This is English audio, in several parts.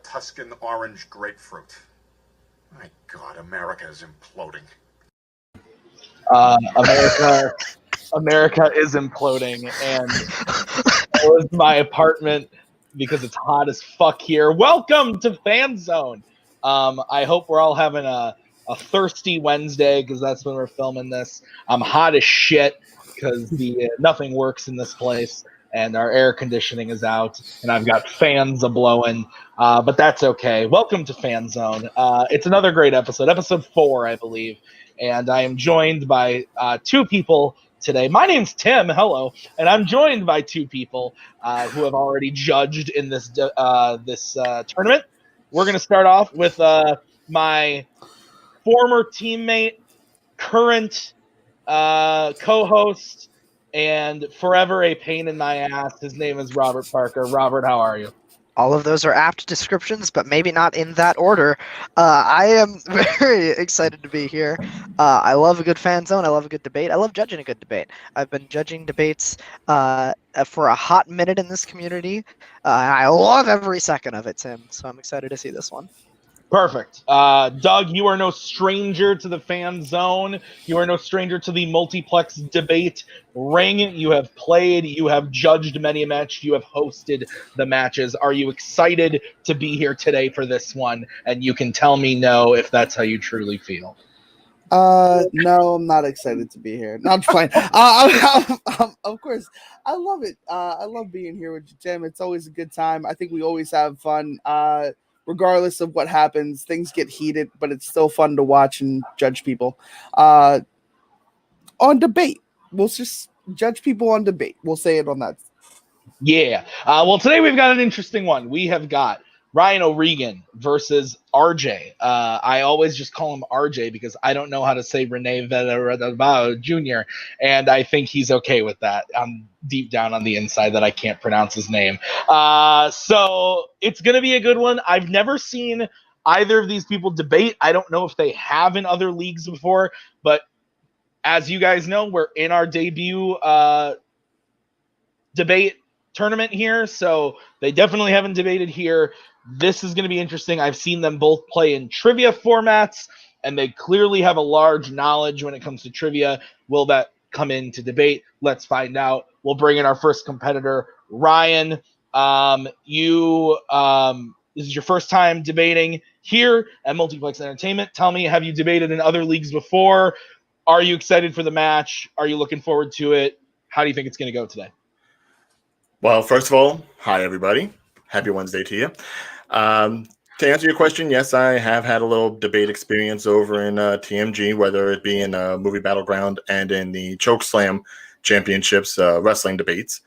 Tuscan orange grapefruit. My God, America is imploding. America is imploding, and that was my apartment because it's hot as fuck here. Welcome to Fanzone. I hope we're all having a thirsty Wednesday because that's when we're filming this. I'm hot as shit because nothing works in this place, and our air conditioning is out, and I've got fans a-blowing, but that's okay. Welcome to Fanzone. It's another great episode, episode 4, I believe, and I am joined by two people today. My name's Tim, hello, and I'm joined by two people who have already judged in this tournament. We're going to start off with my former teammate, current co-host, and forever a pain in my ass. His name is Robert Parker. Robert, how are you? All of those are apt descriptions, but maybe not in that order. I am very excited to be here. I love a good fan zone. I love a good debate. I love judging a good debate. I've been judging debates for a hot minute in this community. I love every second of it, Tim. So I'm excited to see this one. Perfect. Doug, you are no stranger to the fan zone. You are no stranger to the multiplex debate ring. You have played, you have judged many a match, you have hosted the matches. Are you excited to be here today for this one? And you can tell me no if that's how you truly feel. No, I'm not excited to be here. No, I'm fine. Of course, I love it. I love being here with you, Tim. It's always a good time. I think we always have fun. Regardless of what happens, things get heated, but it's still fun to watch and judge people. On debate, we'll just judge people on debate. We'll say it on that. Yeah. Well, today we've got an interesting one. We have got Ryan O'Regan versus RJ. I always just call him RJ because I don't know how to say Rene Villareal Jr., and I think he's okay with that. I'm deep down on the inside that I can't pronounce his name. So it's going to be a good one. I've never seen either of these people debate. I don't know if they have in other leagues before, but as you guys know, we're in our debut debate tournament here, so they definitely haven't debated here. This is going to be interesting. I've seen them both play in trivia formats, and they clearly have a large knowledge when it comes to trivia. Will that come into debate? Let's find out. We'll bring in our first competitor, Ryan. This is your first time debating here at Multiplex Entertainment. Tell me, have you debated in other leagues before? Are you excited for the match? Are you looking forward to it? How do you think it's going to go today? Well, first of all, hi, everybody. Happy Wednesday to you. To answer your question, yes, I have had a little debate experience over in TMG, whether it be in Movie Battleground and in the Chokeslam Championships wrestling debates.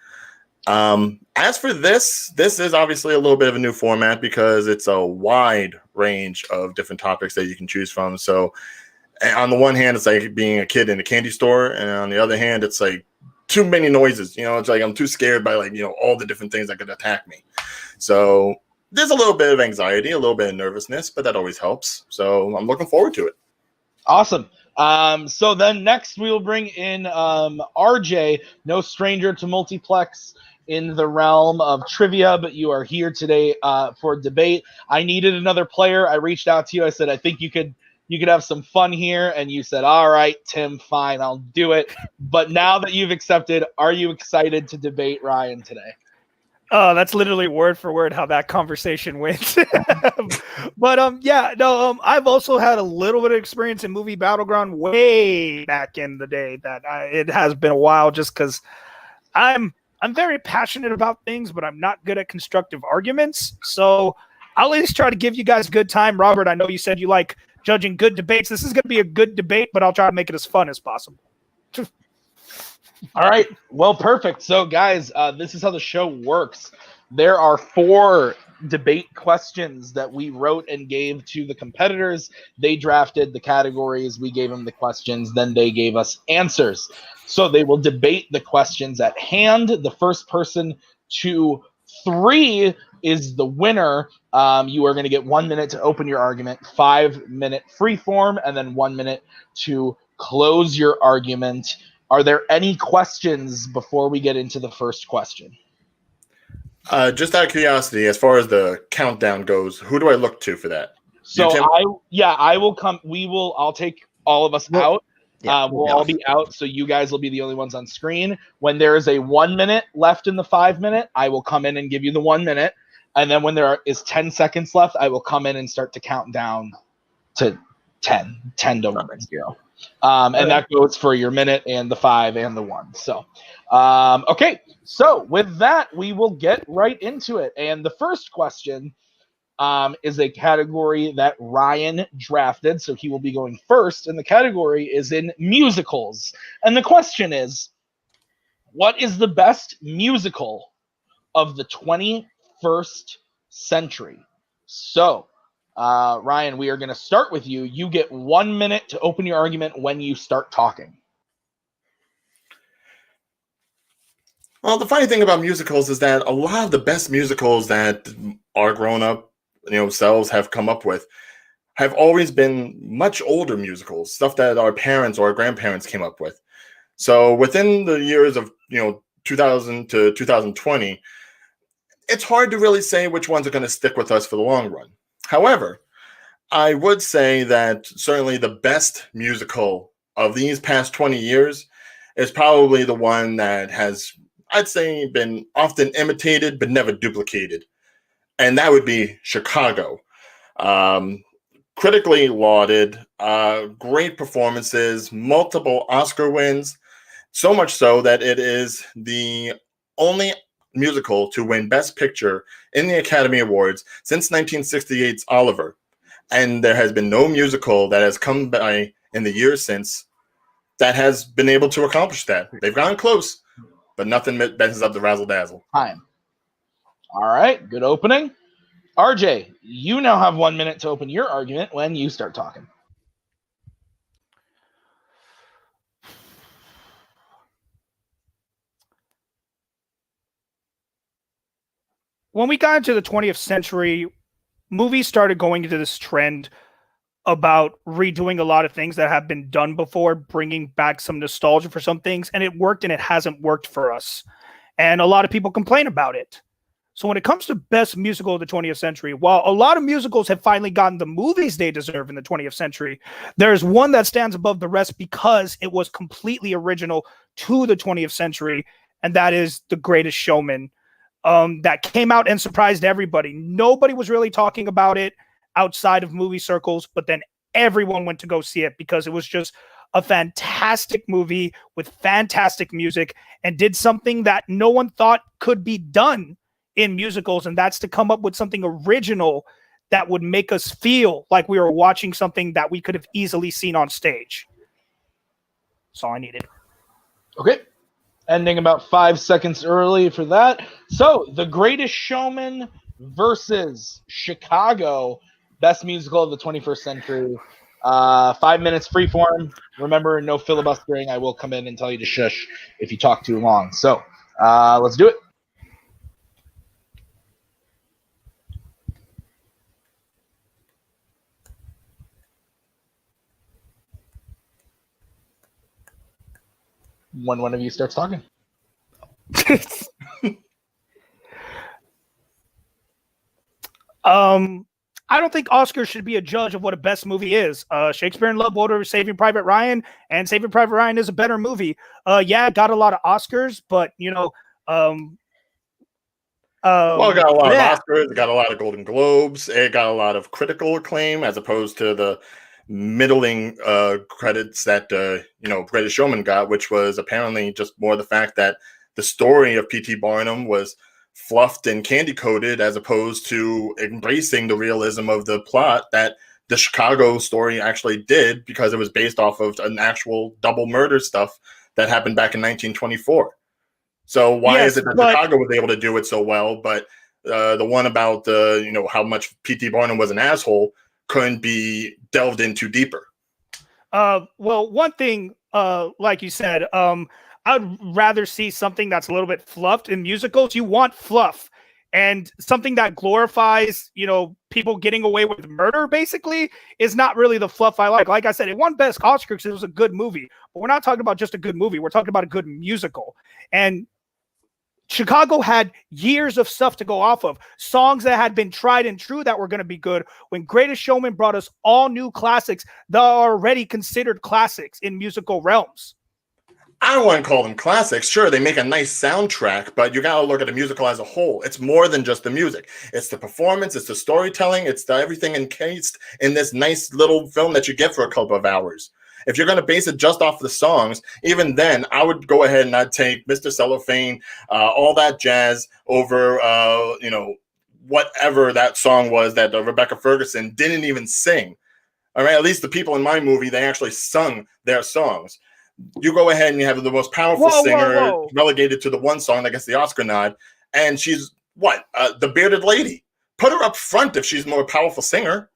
As for this is obviously a little bit of a new format because it's a wide range of different topics that you can choose from. So on the one hand, it's like being a kid in a candy store, and on the other hand, it's like too many noises. It's like I'm too scared by all the different things that could attack me. So there's a little bit of anxiety, a little bit of nervousness, but that always helps. So I'm looking forward to it. Awesome. So then next we will bring in RJ, no stranger to multiplex in the realm of trivia, but you are here today for debate. I needed another player. I reached out to you. I said, I think you could have some fun here. And you said, all right, Tim, fine, I'll do it. But now that you've accepted, are you excited to debate Ryan today? Oh, that's literally word for word how that conversation went. But I've also had a little bit of experience in Movie Battleground way back in the day. It has been a while, just because I'm very passionate about things, but I'm not good at constructive arguments. So I'll at least try to give you guys a good time. Robert, I know you said you like judging good debates. This is going to be a good debate, but I'll try to make it as fun as possible. All right. Well, perfect. So, guys, this is how the show works. There are 4 debate questions that we wrote and gave to the competitors. They drafted the categories. We gave them the questions. Then they gave us answers. So they will debate the questions at hand. The first person to 3 is the winner. You are going to get 1 minute to open your argument, 5-minute free form, and then 1 minute to close your argument. Are there any questions before we get into the first question? Just out of curiosity, as far as the countdown goes, who do I look to for that? So Tim? I will come. I'll take all of us out. We'll all be out, so you guys will be the only ones on screen. When there is a 1 minute left in the 5 minute, I will come in and give you the 1 minute. And then when there is 10 seconds left, I will come in and start to count down to 10 to 0. And that goes for your minute and the 5 and the 1. So, okay. So with that, we will get right into it. And the first question is a category that Ryan drafted, so he will be going first. And the category is in musicals. And the question is, what is the best musical of the 21st century? So, Ryan, we are going to start with you. You get 1 minute to open your argument when you start talking. Well, the funny thing about musicals is that a lot of the best musicals that our grown-up selves have come up with have always been much older musicals, stuff that our parents or our grandparents came up with. So within the years of 2000 to 2020, it's hard to really say which ones are going to stick with us for the long run. However, I would say that certainly the best musical of these past 20 years is probably the one that has, I'd say, been often imitated but never duplicated. And that would be Chicago. Critically lauded, great performances, multiple Oscar wins, so much so that it is the only musical to win Best Picture in the Academy Awards since 1968's Oliver. And there has been no musical that has come by in the years since that has been able to accomplish that. They've gone close, but nothing messes up the razzle dazzle. Time. All right, good opening. RJ, you now have 1 minute to open your argument when you start talking. When we got into the 20th century, movies started going into this trend about redoing a lot of things that have been done before, bringing back some nostalgia for some things, and it worked and it hasn't worked for us. And a lot of people complain about it. So when it comes to best musical of the 20th century, while a lot of musicals have finally gotten the movies they deserve in the 20th century, there's one that stands above the rest because it was completely original to the 20th century, and that is The Greatest Showman. That came out and surprised everybody. Nobody was really talking about it outside of movie circles, but then everyone went to go see it because it was just a fantastic movie with fantastic music and did something that no one thought could be done in musicals, and that's to come up with something original that would make us feel like we were watching something that we could have easily seen on stage. That's all I needed. Okay. Ending about 5 seconds early for that. So, The Greatest Showman versus Chicago, best musical of the 21st century. 5 minutes freeform. Remember, no filibustering. I will come in and tell you to shush if you talk too long. So, let's do it. When one of you starts talking. I don't think Oscar should be a judge of what a best movie is. Shakespeare in Love, over Saving Private Ryan, and Saving Private Ryan is a better movie. Yeah, it got a lot of Oscars, but it got a lot of Oscars, it got a lot of Golden Globes, it got a lot of critical acclaim as opposed to the middling credits that Greatest Showman got, which was apparently just more the fact that the story of P.T. Barnum was fluffed and candy coated as opposed to embracing the realism of the plot that the Chicago story actually did, because it was based off of an actual double murder stuff that happened back in 1924. So why is it that Chicago was able to do it so well, but the one about how much P.T. Barnum was an asshole couldn't be delved into deeper? Well, one thing, like you said, I'd rather see something that's a little bit fluffed. In musicals, you want fluff, and something that glorifies, people getting away with murder, basically, is not really the fluff I like. Like I said, it won Best Oscar because it was a good movie, but we're not talking about just a good movie. We're talking about a good musical. And Chicago had years of stuff to go off of, songs that had been tried and true that were going to be good, when Greatest Showman brought us all new classics that are already considered classics in musical realms. I wouldn't call them classics. Sure, they make a nice soundtrack, but you got to look at the musical as a whole. It's more than just the music. It's the performance, it's the storytelling, it's the everything encased in this nice little film that you get for a couple of hours. If you're going to base it just off the songs, even then, I would go ahead and I'd take Mr. Cellophane, all that jazz over, whatever that song was that Rebecca Ferguson didn't even sing. All right, at least the people in my movie, they actually sung their songs. You go ahead and you have the most powerful singer relegated to the one song that gets the Oscar nod, and she's the bearded lady. Put her up front if she's a more powerful singer.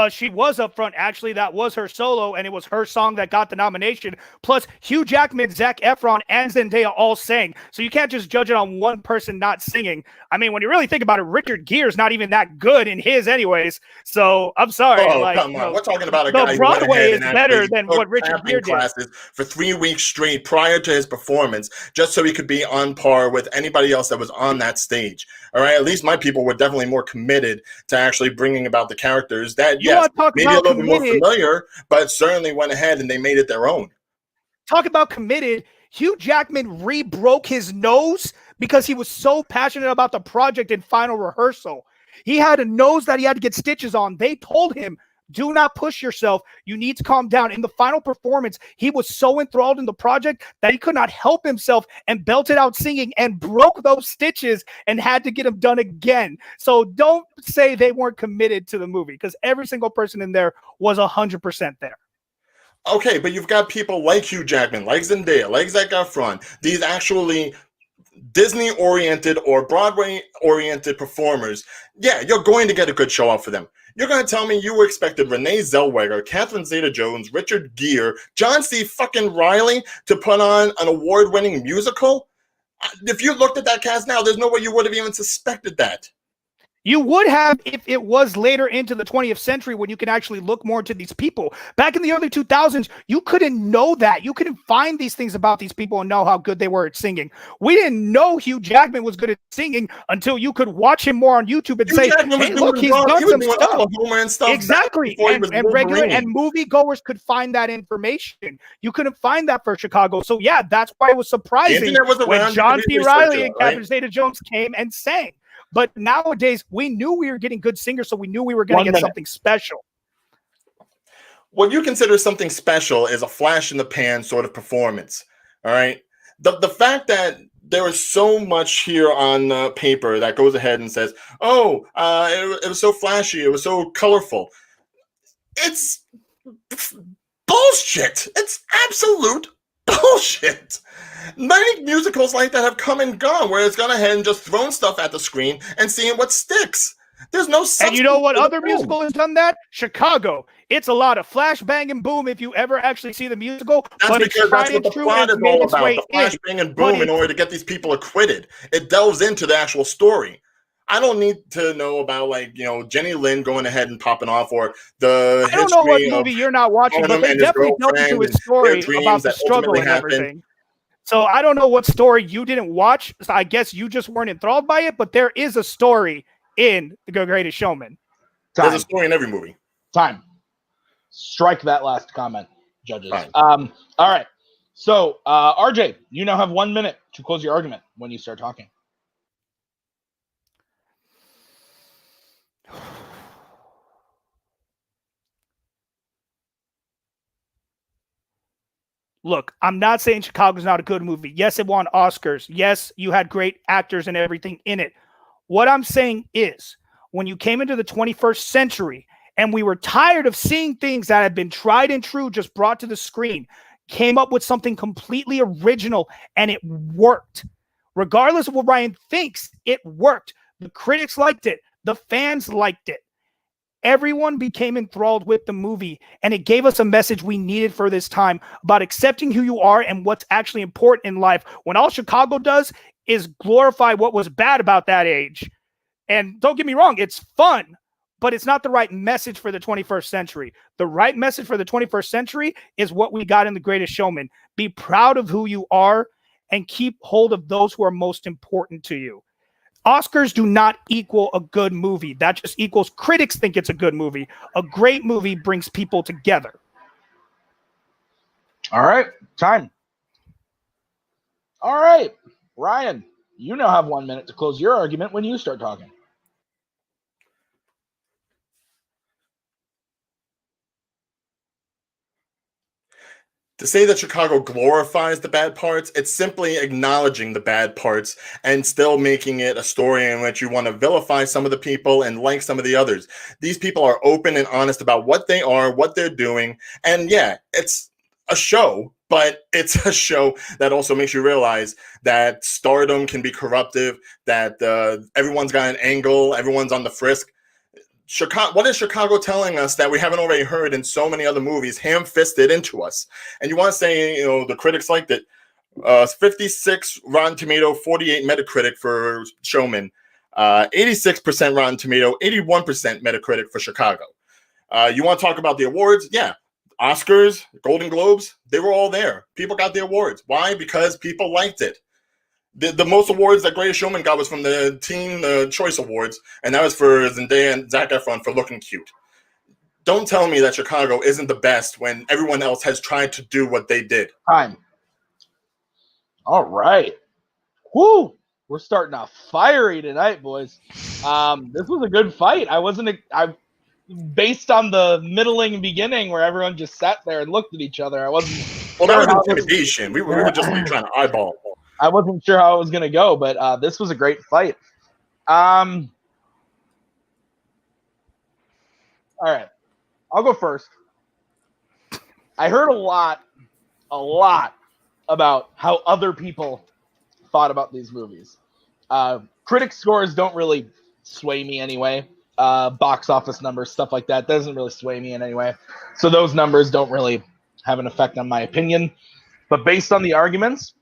She was up front. Actually, that was her solo, and it was her song that got the nomination. Plus, Hugh Jackman, Zac Efron, and Zendaya all sang. So you can't just judge it on one person not singing. I mean, when you really think about it, Richard Gere's not even that good in his anyways. So I'm sorry. Oh, come on. We're talking about a guy who Broadway is better than what Richard Gere did. Classes for 3 weeks straight prior to his performance, just so he could be on par with anybody else that was on that stage. All right, at least my people were definitely more committed to actually bringing about the characters that, yes, maybe a little bit more familiar, but certainly went ahead and they made it their own. Talk about committed. Hugh Jackman re-broke his nose because he was so passionate about the project in final rehearsal. He had a nose that he had to get stitches on. They told him, do not push yourself. You need to calm down. In the final performance, he was so enthralled in the project that he could not help himself and belted out singing and broke those stitches and had to get them done again. So don't say they weren't committed to the movie, because every single person in there was 100% there. Okay, but you've got people like Hugh Jackman, like Zendaya, like Zac Efron, these actually Disney-oriented or Broadway-oriented performers. Yeah, you're going to get a good show off for them. You're going to tell me you expected Renee Zellweger, Catherine Zeta-Jones, Richard Gere, John C. fucking Reilly to put on an award-winning musical? If you looked at that cast now, there's no way you would have even suspected that. You would have if it was later into the 20th century when you can actually look more into these people. Back in the early 2000s, you couldn't know that. You couldn't find these things about these people and know how good they were at singing. We didn't know Hugh Jackman was good at singing until you could watch him more on YouTube and say, hey, look, he's done some stuff. Exactly. And regular and moviegoers could find that information. You couldn't find that for Chicago. So, yeah, that's why it was surprising when John C. Reilly and Catherine Zeta-Jones came and sang. But nowadays, we knew we were getting good singers, so we knew we were going to get something special. What you consider something special is a flash in the pan sort of performance. All right. The fact that there is so much here on paper that goes ahead and says, oh, it was so flashy, it was so colorful. It's bullshit. It's absolute bullshit. Many musicals like that have come and gone, where it's gone ahead and just thrown stuff at the screen and seeing what sticks. There's no substance. And you know what other musical has done that? Chicago. It's a lot of flash, bang, and boom if you ever actually see the musical. That's because that's what the plot is all about. The flash, bang, and boom in order to get these people acquitted. It delves into the actual story. I don't need to know about, Jenny Lynn going ahead and popping off, or the history. I don't know what movie you're not watching, but they definitely delve into his story about the struggle and everything. So I don't know what story you didn't watch. So I guess you just weren't enthralled by it, but there is a story in The Greatest Showman. There's a story in every movie. Time. Strike that last comment, judges. All right. So, RJ, you now have 1 minute to close your argument when you start talking. Look, I'm not saying Chicago's not a good movie. Yes, it won Oscars. Yes, you had great actors and everything in it. What I'm saying is, when you came into the 21st century and we were tired of seeing things that had been tried and true just brought to the screen, came up with something completely original, and it worked. Regardless of what Ryan thinks, it worked. The critics liked it. The fans liked it. Everyone became enthralled with the movie, and it gave us a message we needed for this time about accepting who you are and what's actually important in life, when all Chicago does is glorify what was bad about that age. And don't get me wrong, it's fun, but it's not the right message for the 21st century. The right message for the 21st century is what we got in The Greatest Showman. Be proud of who you are and keep hold of those who are most important to you. Oscars do not equal a good movie. That just equals critics think it's a good movie. A great movie brings people together. All right, time. All right, Ryan, you now have 1 minute to close your argument when you start talking. To say that Chicago glorifies the bad parts, it's simply acknowledging the bad parts and still making it a story in which you want to vilify some of the people and like some of the others. These people are open and honest about what they are, what they're doing. And yeah, it's a show, but it's a show that also makes you realize that stardom can be corruptive, that everyone's got an angle, everyone's on the frisk. Chicago, what is Chicago telling us that we haven't already heard in so many other movies, ham-fisted into us? And you want to say, the critics liked it. 56 Rotten Tomato, 48 Metacritic for Showman, 86% Rotten Tomato, 81% Metacritic for Chicago. You want to talk about the awards? Yeah. Oscars, Golden Globes, they were all there. People got the awards. Why? Because people liked it. The most awards that Greatest Showman got was from the Teen Choice Awards, and that was for Zendaya and Zac Efron for looking cute. Don't tell me that Chicago isn't the best when everyone else has tried to do what they did. Time. All right. Woo! We're starting off fiery tonight, boys. This was a good fight. Based on the middling beginning where everyone just sat there and looked at each other, I wasn't. Well, that was intimidation. We were just trying to eyeball. I wasn't sure how it was going to go, but this was a great fight. All right. I'll go first. I heard a lot about how other people thought about these movies. Critic scores don't really sway me anyway. Box office numbers, stuff like that, doesn't really sway me in any way. So those numbers don't really have an effect on my opinion. But based on the arguments,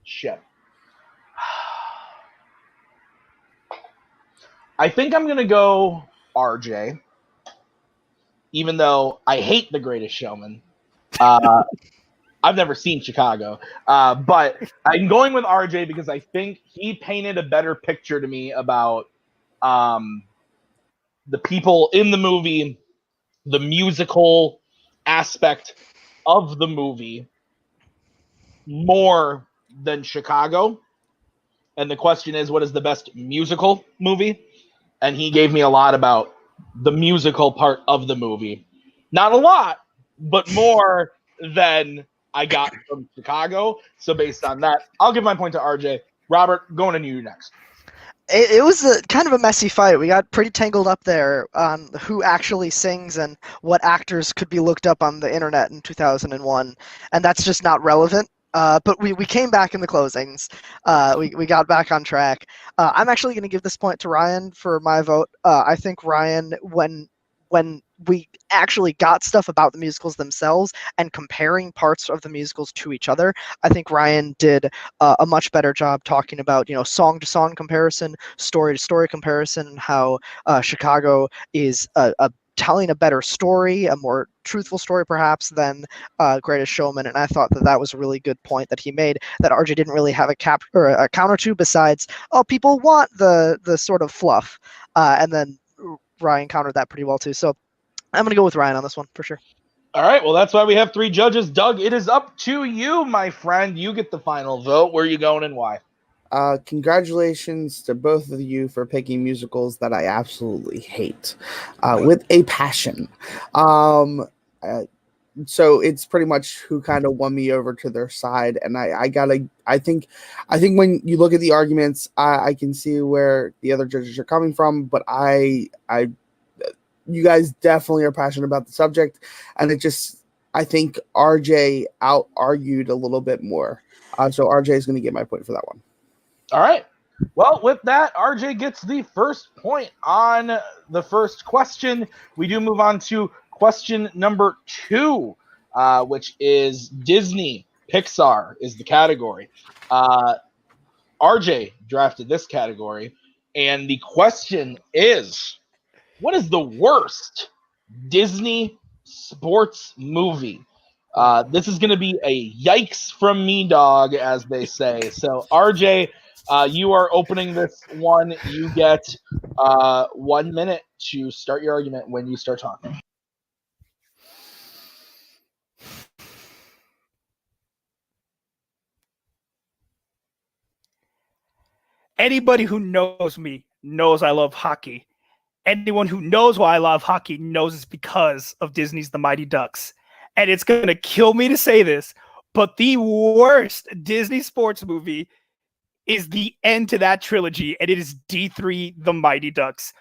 shit. I think I'm going to go RJ, even though I hate The Greatest Showman. I've never seen Chicago, but I'm going with RJ because I think he painted a better picture to me about the people in the movie, the musical aspect of the movie, more than Chicago. And the question is, what is the best musical movie? And he gave me a lot about the musical part of the movie. Not a lot, but more than I got from Chicago. So based on that, I'll give my point to RJ. Robert, going to you next. It was kind of a messy fight. We got pretty tangled up there on who actually sings and what actors could be looked up on the internet in 2001, and that's just not relevant. But we came back in the closings. We got back on track. I'm actually going to give this point to Ryan for my vote. I think Ryan, when we actually got stuff about the musicals themselves and comparing parts of the musicals to each other, I think Ryan did a much better job talking about, song to song comparison, story to story comparison, how Chicago is telling a better story, a more truthful story perhaps than Greatest Showman. And I thought that was a really good point that he made, that RJ didn't really have a counter to, besides, people want the sort of fluff. And then Ryan countered that pretty well too. So I'm going to go with Ryan on this one for sure. All right. Well, that's why we have 3 judges. Doug, it is up to you, my friend. You get the final vote. Where are you going and why? Congratulations to both of you for picking musicals that I absolutely hate with a passion. So it's pretty much who kind of won me over to their side. And I think when you look at the arguments, I can see where the other judges are coming from, but you guys definitely are passionate about the subject. And I think RJ out-argued a little bit more. So RJ is going to get my point for that one. All right. Well, with that, RJ gets the first point on the first question. We do move on to question number 2, which is Disney. Pixar is the category. RJ drafted this category, and the question is, what is the worst Disney sports movie? This is going to be a yikes from me, dog, as they say. So, RJ, you are opening this one. You get 1 minute to start your argument when you start talking. Anybody who knows me knows I love hockey. Anyone who knows why I love hockey knows it's because of Disney's The Mighty Ducks. And it's going to kill me to say this, but the worst Disney sports movie is the end to that trilogy, and it is D3 The Mighty Ducks.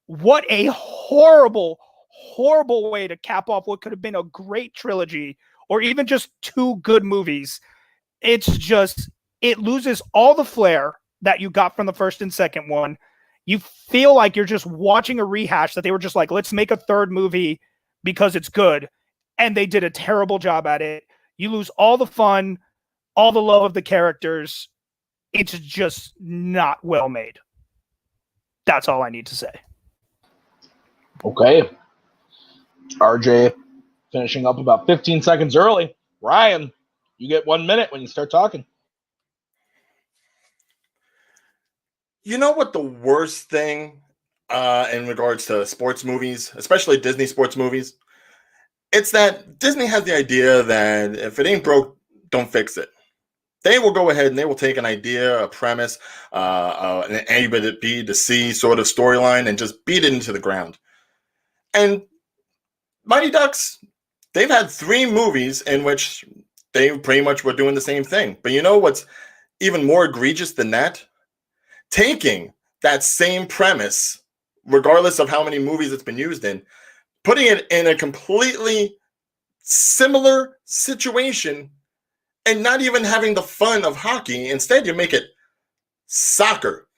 What a horrible, horrible way to cap off what could have been a great trilogy, or even just two good movies. It's just, it loses all the flair that you got from the first and second one. You feel like you're just watching a rehash, that they were just like, let's make a third movie because it's good. And they did a terrible job at it. You lose all the fun, all the love of the characters. It's just not well made. That's all I need to say. Okay. RJ finishing up about 15 seconds early. Ryan, you get 1 minute when you start talking. You know what the worst thing in regards to sports movies, especially Disney sports movies? It's that Disney has the idea that if it ain't broke, don't fix it. They will go ahead and they will take an idea, a premise, an A to B to C sort of storyline and just beat it into the ground. And Mighty Ducks, they've had 3 movies in which they pretty much were doing the same thing. But you know what's even more egregious than that? Taking that same premise, regardless of how many movies it's been used in, putting it in a completely similar situation and not even having the fun of hockey. Instead, you make it soccer.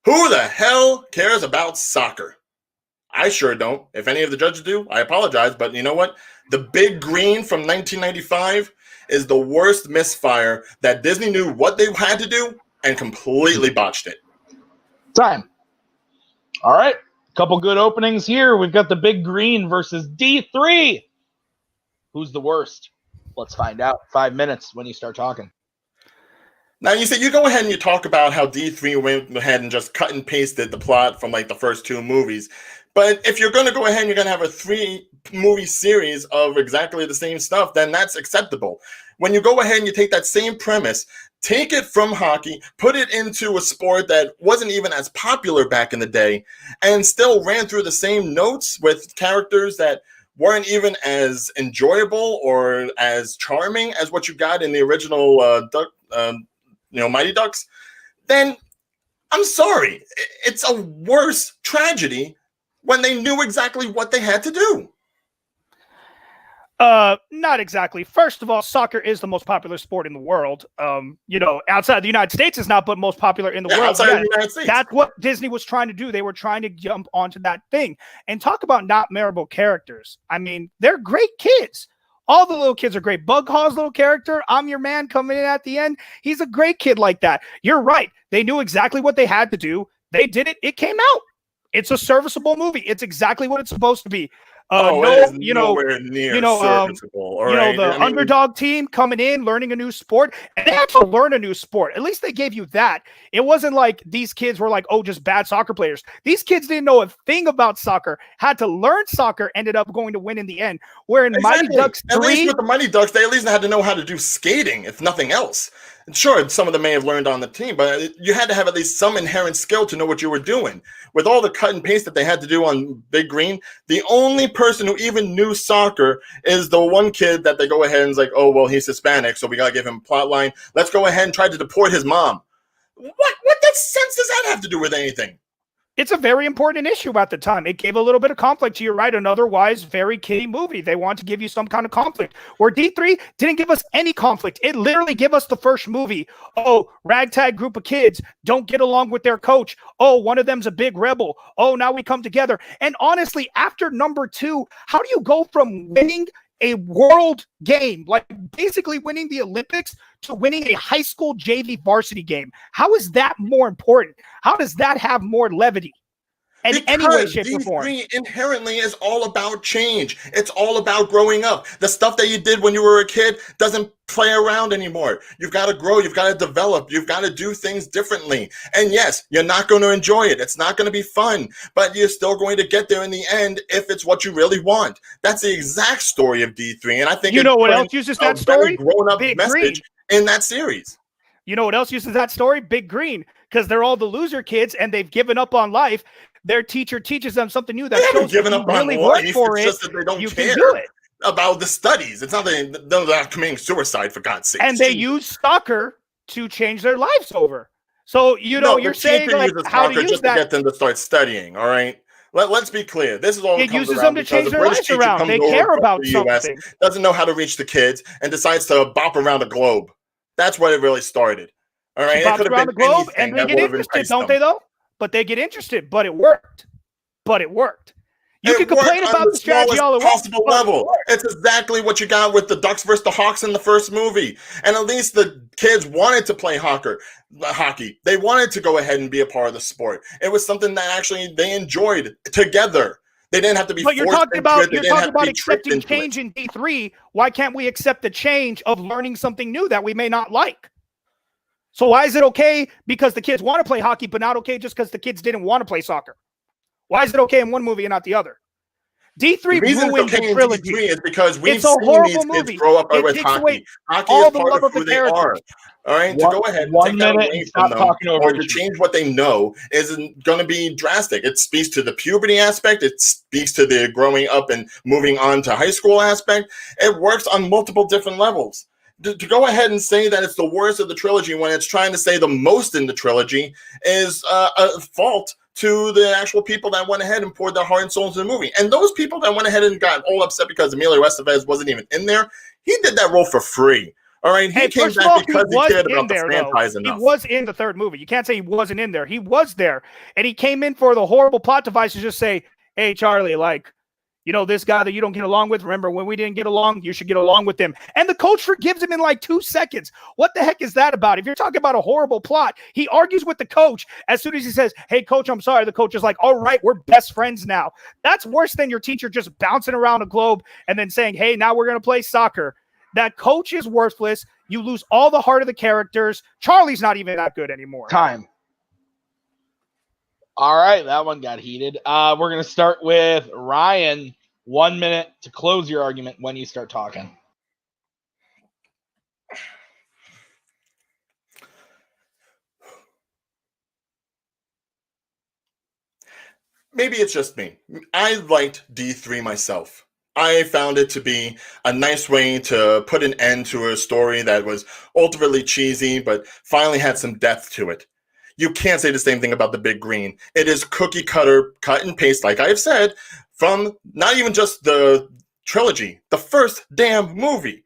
Who the hell cares about soccer? I sure don't. If any of the judges do, I apologize. But you know what? The Big Green from 1995 is the worst misfire that Disney knew what they had to do and completely botched it. Time. All right. Couple good openings here. We've got the Big Green versus D3. Who's the worst? Let's find out. 5 minutes when you start talking. Now, you say you go ahead and you talk about how D3 went ahead and just cut and pasted the plot from like the first 2 movies. But if you're going to go ahead and you're going to have a 3-movie series of exactly the same stuff, then that's acceptable. When you go ahead and you take that same premise, take it from hockey, put it into a sport that wasn't even as popular back in the day, and still ran through the same notes with characters that weren't even as enjoyable or as charming as what you got in the original Mighty Ducks, then I'm sorry. It's a worse tragedy when they knew exactly what they had to do. Not exactly. First of all, soccer is the most popular sport in the world. Outside the United States it's not, but most popular in the world. Outside of the United States. That's what Disney was trying to do. They were trying to jump onto that thing and talk about not memorable characters. I mean, they're great kids. All the little kids are great. Bug Haw's little character, I'm Your Man, coming in at the end. He's a great kid like that. You're right. They knew exactly what they had to do. They did it. It came out. It's a serviceable movie. It's exactly what it's supposed to be. Nowhere near serviceable. Underdog team coming in, learning a new sport, and they had to learn a new sport. At least they gave you that. It wasn't like these kids were like, oh, just bad soccer players. These kids didn't know a thing about soccer, had to learn soccer, ended up going to win in the end. Where in Mighty Ducks 3, at least with the Mighty Ducks, they at least had to know how to do skating, if nothing else. And sure, some of them may have learned on the team, but you had to have at least some inherent skill to know what you were doing. With all the cut and paste that they had to do on Big Green, the only person who even knew soccer is the one kid that they go ahead and is like, oh, well, he's Hispanic, so we got to give him a plot line. Let's go ahead and try to deport his mom. What sense does that have to do with anything? It's a very important issue at the time. It gave a little bit of conflict to your right, an otherwise very kiddie movie. They want to give you some kind of conflict. Where D3 didn't give us any conflict. It literally gave us the first movie. Oh, ragtag group of kids don't get along with their coach. Oh, one of them's a big rebel. Oh, now we come together. And honestly, after number 2, how do you go from winning a world game, like basically winning the Olympics, to winning a high school JV varsity game? How is that more important? How does that have more levity? in any way, shape, or D3 form. inherently is all about change. It's all about growing up. The stuff that you did when you were a kid doesn't play around anymore. You've got to grow. You've got to develop. You've got to do things differently. And yes, you're not going to enjoy it. It's not going to be fun, but you're still going to get there in the end if it's what you really want. That's the exact story of D3. And I think You know what else uses that story? Grown-up Big message Green. in that series. You know what else uses that story? Big Green. Because they're all the loser kids and they've given up on life. Their teacher teaches them something new that shows given if up you on really life. work for it's it, just that they don't you care can do it. about the studies. It's not that they're not committing suicide, for God's sake. And they use soccer to change their lives over. So, you're saying, like, how to use just that. to get them to start studying, all right? Let's be clear. This is all It uses them to change their lives around. They care about something. Doesn't know how to reach the kids and decides to bop around the globe. That's what it really started. All right, She bops around the globe and they get interested, don't they, though? But they get interested, but it worked. You can complain about the strategy all at possible level. It's exactly what you got with the Ducks versus the Hawks in the first movie. And at least the kids wanted to play hockey. They wanted to go ahead and be a part of the sport. It was something that actually they enjoyed together. They didn't have to be But you're talking about accepting change change in D3. Why can't we accept the change of learning something new that we may not like? So why is it okay because the kids want to play hockey, but not okay just because the kids didn't want to play soccer? Why is it okay in one movie and not the other? D3 ruined the trilogy. D3 is because we've it's a seen horrible these movie. kids grow up It with takes hockey. away Hockey all is the part love of of the who they are. characters. All right, to go ahead and take that away from them or to change what they know isn't going to be drastic. It speaks to the puberty aspect. It speaks to the growing up and moving on to high school aspect. It works on multiple different levels. To go ahead and say that it's the worst of the trilogy when it's trying to say the most in the trilogy is a fault to the actual people that went ahead and poured their heart and soul into the movie. And those people that went ahead and got all upset because Emilio Estevez wasn't even in there, he did that role for free. All right, he came back because he cared about the franchise enough. He was in the third movie. You can't say he wasn't in there. He was there. And he came in for the horrible plot device to just say, hey, Charlie, this guy that you don't get along with, remember when we didn't get along, you should get along with him. And the coach forgives him in like 2 seconds. What the heck is that about? If you're talking about a horrible plot, he argues with the coach. As soon as he says, hey, coach, I'm sorry, the coach is like, all right, we're best friends now. That's worse than your teacher just bouncing around a globe and then saying, hey, now we're going to play soccer. That coach is worthless. You lose all the heart of the characters. Charlie's not even that good anymore. Time. All right, that one got heated. We're going to start with Ryan. 1 minute to close your argument when you start talking. Maybe it's just me. I liked D3 myself. I found it to be a nice way to put an end to a story that was ultimately cheesy, but finally had some depth to it. You can't say the same thing about The Big Green. It is cookie cutter, cut and paste, like I've said, from not even just the trilogy, the first damn movie.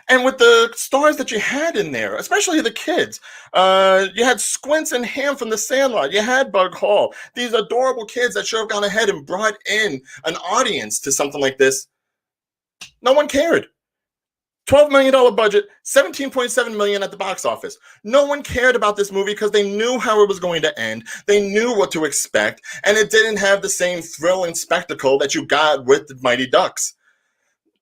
And with the stars that you had in there, especially the kids, you had Squints and Ham from The Sandlot. You had Bug Hall. These adorable kids that should have gone ahead and brought in an audience to something like this. No one cared. $12 million budget, $17.7 million at the box office. No one cared about this movie because they knew how it was going to end. They knew what to expect, and it didn't have the same thrill and spectacle that you got with the Mighty Ducks.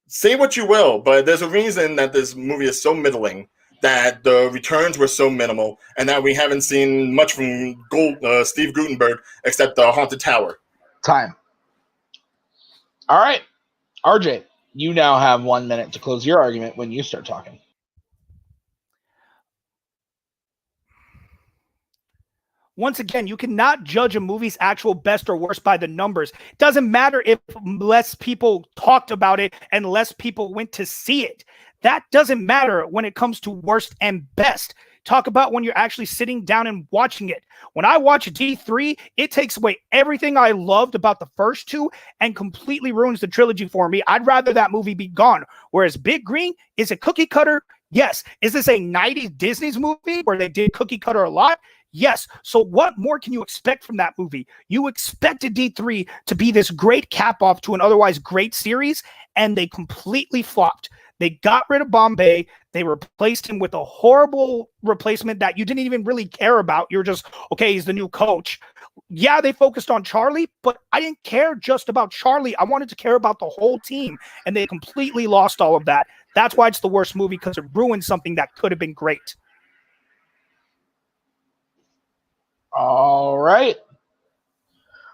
Say what you will, but there's a reason that this movie is so middling, that the returns were so minimal, and that we haven't seen much from Steve Guttenberg except the Haunted Tower. Time. All right, RJ. You now have 1 minute to close your argument when you start talking. Once again, you cannot judge a movie's actual best or worst by the numbers. It doesn't matter if less people talked about it and less people went to see it. That doesn't matter when it comes to worst and best. Talk about when you're actually sitting down and watching it. When I watch D3, it takes away everything I loved about the first two and completely ruins the trilogy for me. I'd rather that movie be gone. Whereas Big Green is a cookie cutter. Yes. Is this a 90s Disney's movie where they did cookie cutter a lot? Yes. So what more can you expect from that movie? You expected D3 to be this great cap off to an otherwise great series, and they completely flopped. They got rid of Bombay. They replaced him with a horrible replacement that you didn't even really care about. You're just, okay, he's the new coach. Yeah, they focused on Charlie, but I didn't care just about Charlie. I wanted to care about the whole team, and they completely lost all of that. That's why it's the worst movie, because it ruined something that could have been great. All right.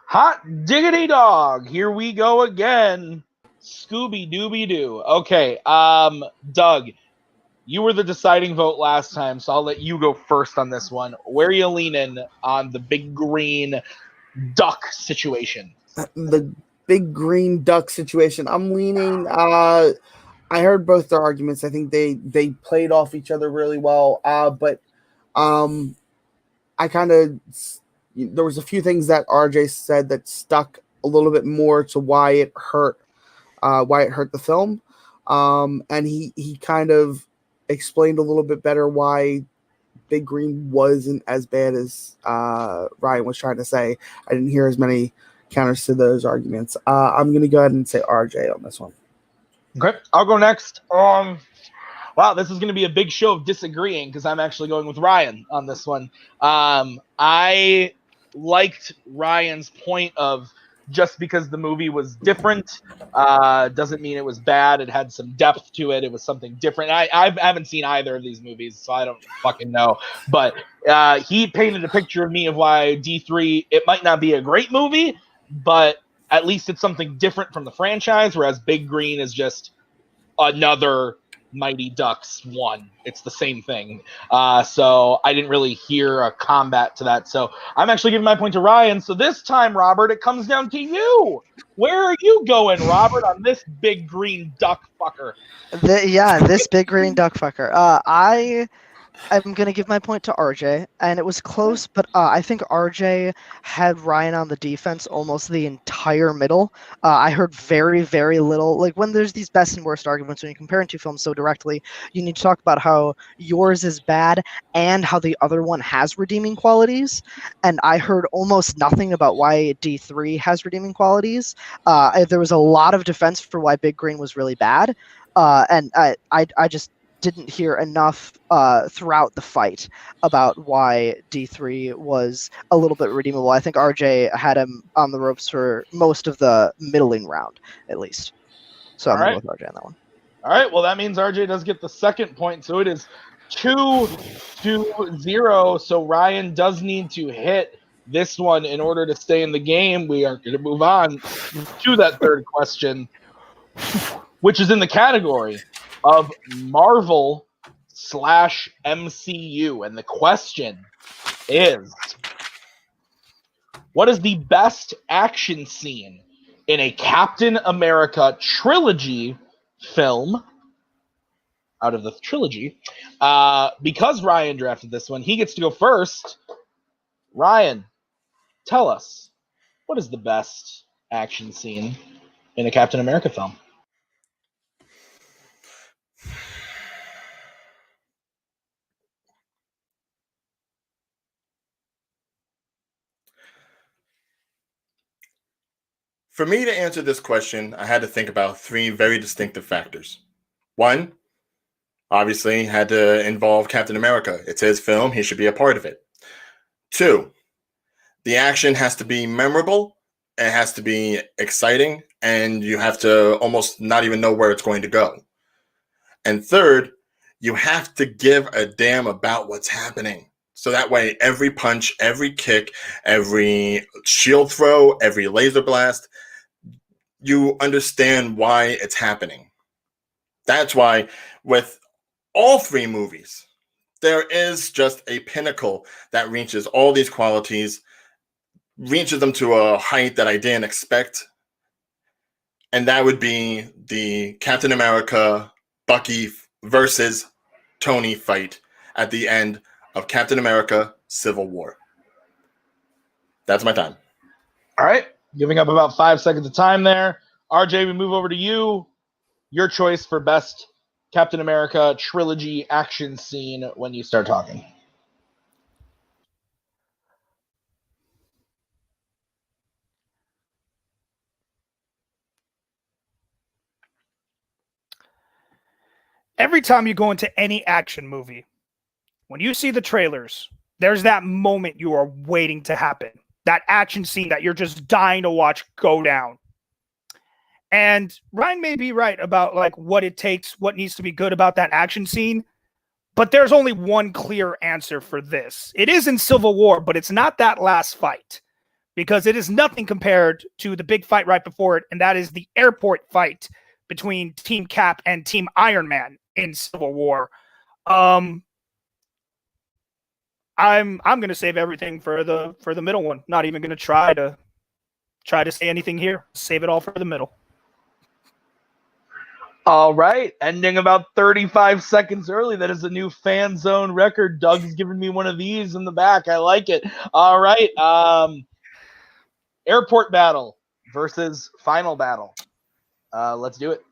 Hot diggity dog. Here we go again. Scooby Dooby Doo. Okay, Doug, you were the deciding vote last time, so I'll let you go first on this one. Where are you leaning on the big green duck situation? The big green duck situation. I'm leaning. I heard both their arguments. I think they played off each other really well. But I kind of there was a few things that RJ said that stuck a little bit more to why it hurt the film. And he kind of explained a little bit better why Big Green wasn't as bad as Ryan was trying to say. I didn't hear as many counters to those arguments. I'm going to go ahead and say RJ on this one. Okay, I'll go next. Wow, this is going to be a big show of disagreeing because I'm actually going with Ryan on this one. I liked Ryan's point of just because the movie was different doesn't mean it was bad. It had some depth to it. It was something different. I haven't seen either of these movies, so I don't fucking know. But he painted a picture of me of why D3, it might not be a great movie, but at least it's something different from the franchise, whereas Big Green is just another Mighty Ducks 1. It's the same thing. So I didn't really hear a combat to that. So I'm actually giving my point to Ryan. So this time, Robert, it comes down to you. Where are you going, Robert, on this big green duck fucker? This big green duck fucker. I'm going to give my point to RJ, and it was close, but I think RJ had Ryan on the defense almost the entire middle. I heard very, very little. Like, when there's these best and worst arguments, when you're comparing two films so directly, you need to talk about how yours is bad and how the other one has redeeming qualities, and I heard almost nothing about why D3 has redeeming qualities. There was a lot of defense for why Big Green was really bad, and I just didn't hear enough throughout the fight about why D3 was a little bit redeemable. I think RJ had him on the ropes for most of the middling round, at least. So I'm going to go with RJ on that one. All right, well, that means RJ does get the second point, so it is 2-0. So Ryan does need to hit this one in order to stay in the game. We are going to move on to that third question, which is in the category of Marvel/MCU. And the question is, what is the best action scene in a Captain America trilogy film out of the trilogy? Because Ryan drafted this one, he gets to go first. Ryan, tell us, what is the best action scene in a Captain America film? For me to answer this question, I had to think about three very distinctive factors. One, obviously, had to involve Captain America. It's his film. He should be a part of it. Two, the action has to be memorable. It has to be exciting. And you have to almost not even know where it's going to go. And third, you have to give a damn about what's happening. So that way, every punch, every kick, every shield throw, every laser blast, you understand why it's happening. That's why with all three movies, there is just a pinnacle that reaches all these qualities, reaches them to a height that I didn't expect. And that would be the Captain America Bucky versus Tony fight at the end of Captain America Civil War. That's my time. All right. Giving up about 5 seconds of time there. RJ, we move over to you. Your choice for best Captain America trilogy action scene when you start talking. Every time you go into any action movie, when you see the trailers, there's that moment you are waiting to happen. that action scene that you're just dying to watch go down. And Ryan may be right about like what it takes, what needs to be good about that action scene. But there's only one clear answer for this. It is in Civil War, but it's not that last fight, because it is nothing compared to the big fight right before it, and that is the airport fight between Team Cap and Team Iron Man in Civil War. I'm going to save everything for the middle one. Not even going to try to say anything here. Save it all for the middle. All right, ending about 35 seconds early. That is a new Fanzone record. Doug's giving me one of these in the back. I like it. All right, airport battle versus final battle. Let's do it.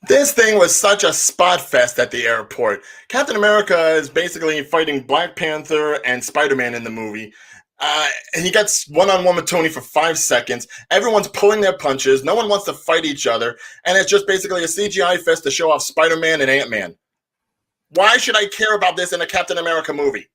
This thing was such a spot fest at the airport. Captain America is basically fighting Black Panther and Spider-Man in the movie. And he gets one-on-one with Tony for 5 seconds. Everyone's pulling their punches. No one wants to fight each other. And it's just basically a CGI fest to show off Spider-Man and Ant-Man. Why should I care about this in a Captain America movie?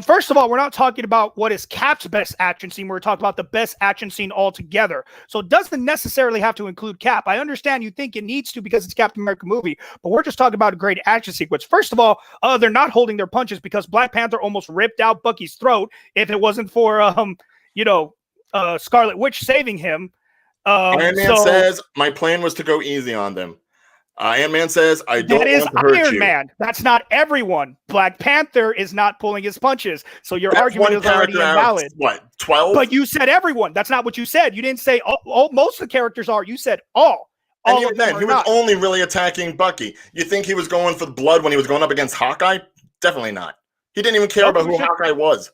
First of all, we're not talking about what is Cap's best action scene. We're talking about the best action scene altogether. So it doesn't necessarily have to include Cap. I understand you think it needs to because it's Captain America movie, but we're just talking about a great action sequence. First of all, they're not holding their punches because Black Panther almost ripped out Bucky's throat if it wasn't for, Scarlet Witch saving him. Iron Man says, my plan was to go easy on them. Ant-Man says, I don't want to hurt you. Iron Man. That's not everyone. Black Panther is not pulling his punches. So your argument is already invalid. What, 12? But you said everyone. That's not what you said. You didn't say all most of the characters are. You said all. And even then, he was only really attacking Bucky. You think he was going for the blood when he was going up against Hawkeye? Definitely not. He didn't even care about who Hawkeye was.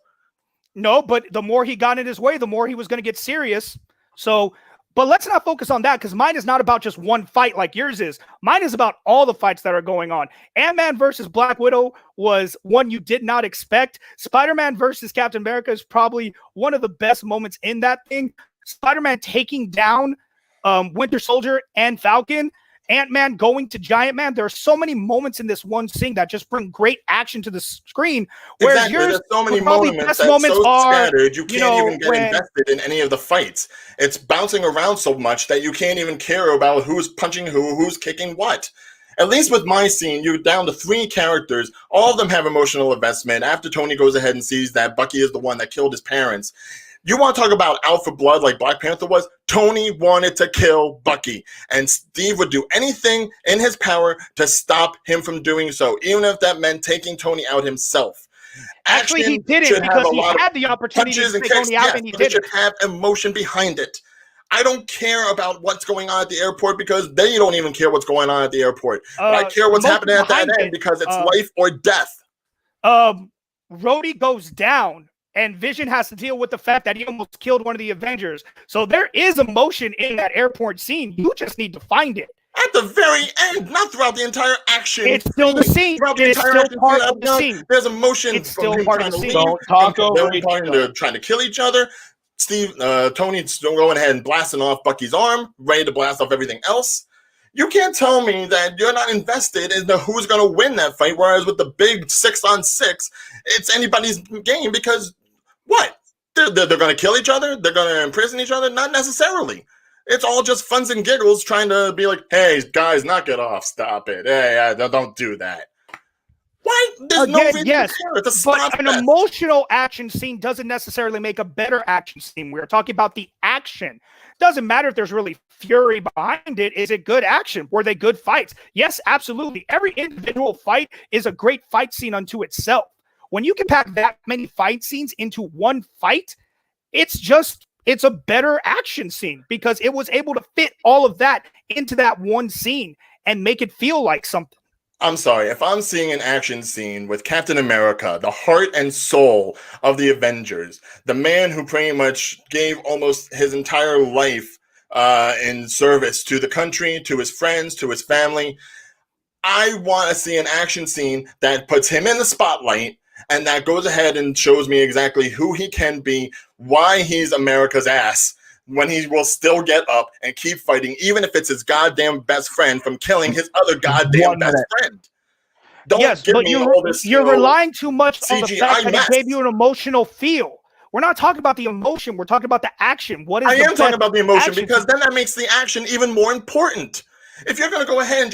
No, but the more he got in his way, the more he was going to get serious. So... But let's not focus on that because mine is not about just one fight like yours is. Mine is about all the fights that are going on. Ant-Man versus Black Widow was one you did not expect. Spider-Man versus Captain America is probably one of the best moments in that thing. Spider-Man taking down Winter Soldier and Falcon. Ant-Man going to Giant Man. There are so many moments in this one scene that just bring great action to the screen. Whereas exactly. yours, there's so many moments that's so scattered, you can't even get invested in any of the fights. It's bouncing around so much that you can't even care about who's punching who's kicking what. At least with my scene, you're down to 3 characters. All of them have emotional investment. After Tony goes ahead and sees that Bucky is the one that killed his parents. You want to talk about out for blood like Black Panther was? Tony wanted to kill Bucky, and Steve would do anything in his power to stop him from doing so, even if that meant taking Tony out himself. Actually, he didn't because he had the opportunity to take Tony out, and he didn't. It should have emotion behind it. I don't care about what's going on at the airport because they don't even care what's going on at the airport. But I care what's happening at that end because it's life or death. Rhodey goes down. And Vision has to deal with the fact that he almost killed one of the Avengers. So there is emotion in that airport scene. You just need to find it. At the very end, not throughout the entire action. It's still the scene. It's still part of the scene. There's emotion. It's still part of the scene. Don't talk over each other. They're trying to kill each other. Tony's going ahead and blasting off Bucky's arm, ready to blast off everything else. You can't tell me that you're not invested in who's going to win that fight, whereas with the big 6-on-6, it's anybody's game because what? They're going to kill each other? They're going to imprison each other? Not necessarily. It's all just funs and giggles trying to be like, hey, guys, knock it off. Stop it. Hey, don't do that. Why? There's no reason to care. It's a spot an emotional action scene doesn't necessarily make a better action scene. We're talking about the action. Doesn't matter if there's really fury behind it. Is it good action? Were they good fights? Yes, absolutely. Every individual fight is a great fight scene unto itself. When you can pack that many fight scenes into one fight, it's a better action scene because it was able to fit all of that into that one scene and make it feel like something. I'm sorry, if I'm seeing an action scene with Captain America, the heart and soul of the Avengers, the man who pretty much gave almost his entire life in service to the country, to his friends, to his family, I want to see an action scene that puts him in the spotlight and that goes ahead and shows me exactly who he can be, why he's America's ass, when he will still get up and keep fighting, even if it's his goddamn best friend from killing his other goddamn best friend. Don't Yes, give but me all this. you're relying too much on the CGI fact that mess. it gave you an emotional feel. We're not talking about the emotion. We're talking about the action. What is I the am talking best about the emotion action because then that makes the action even more important. If you're going to go ahead and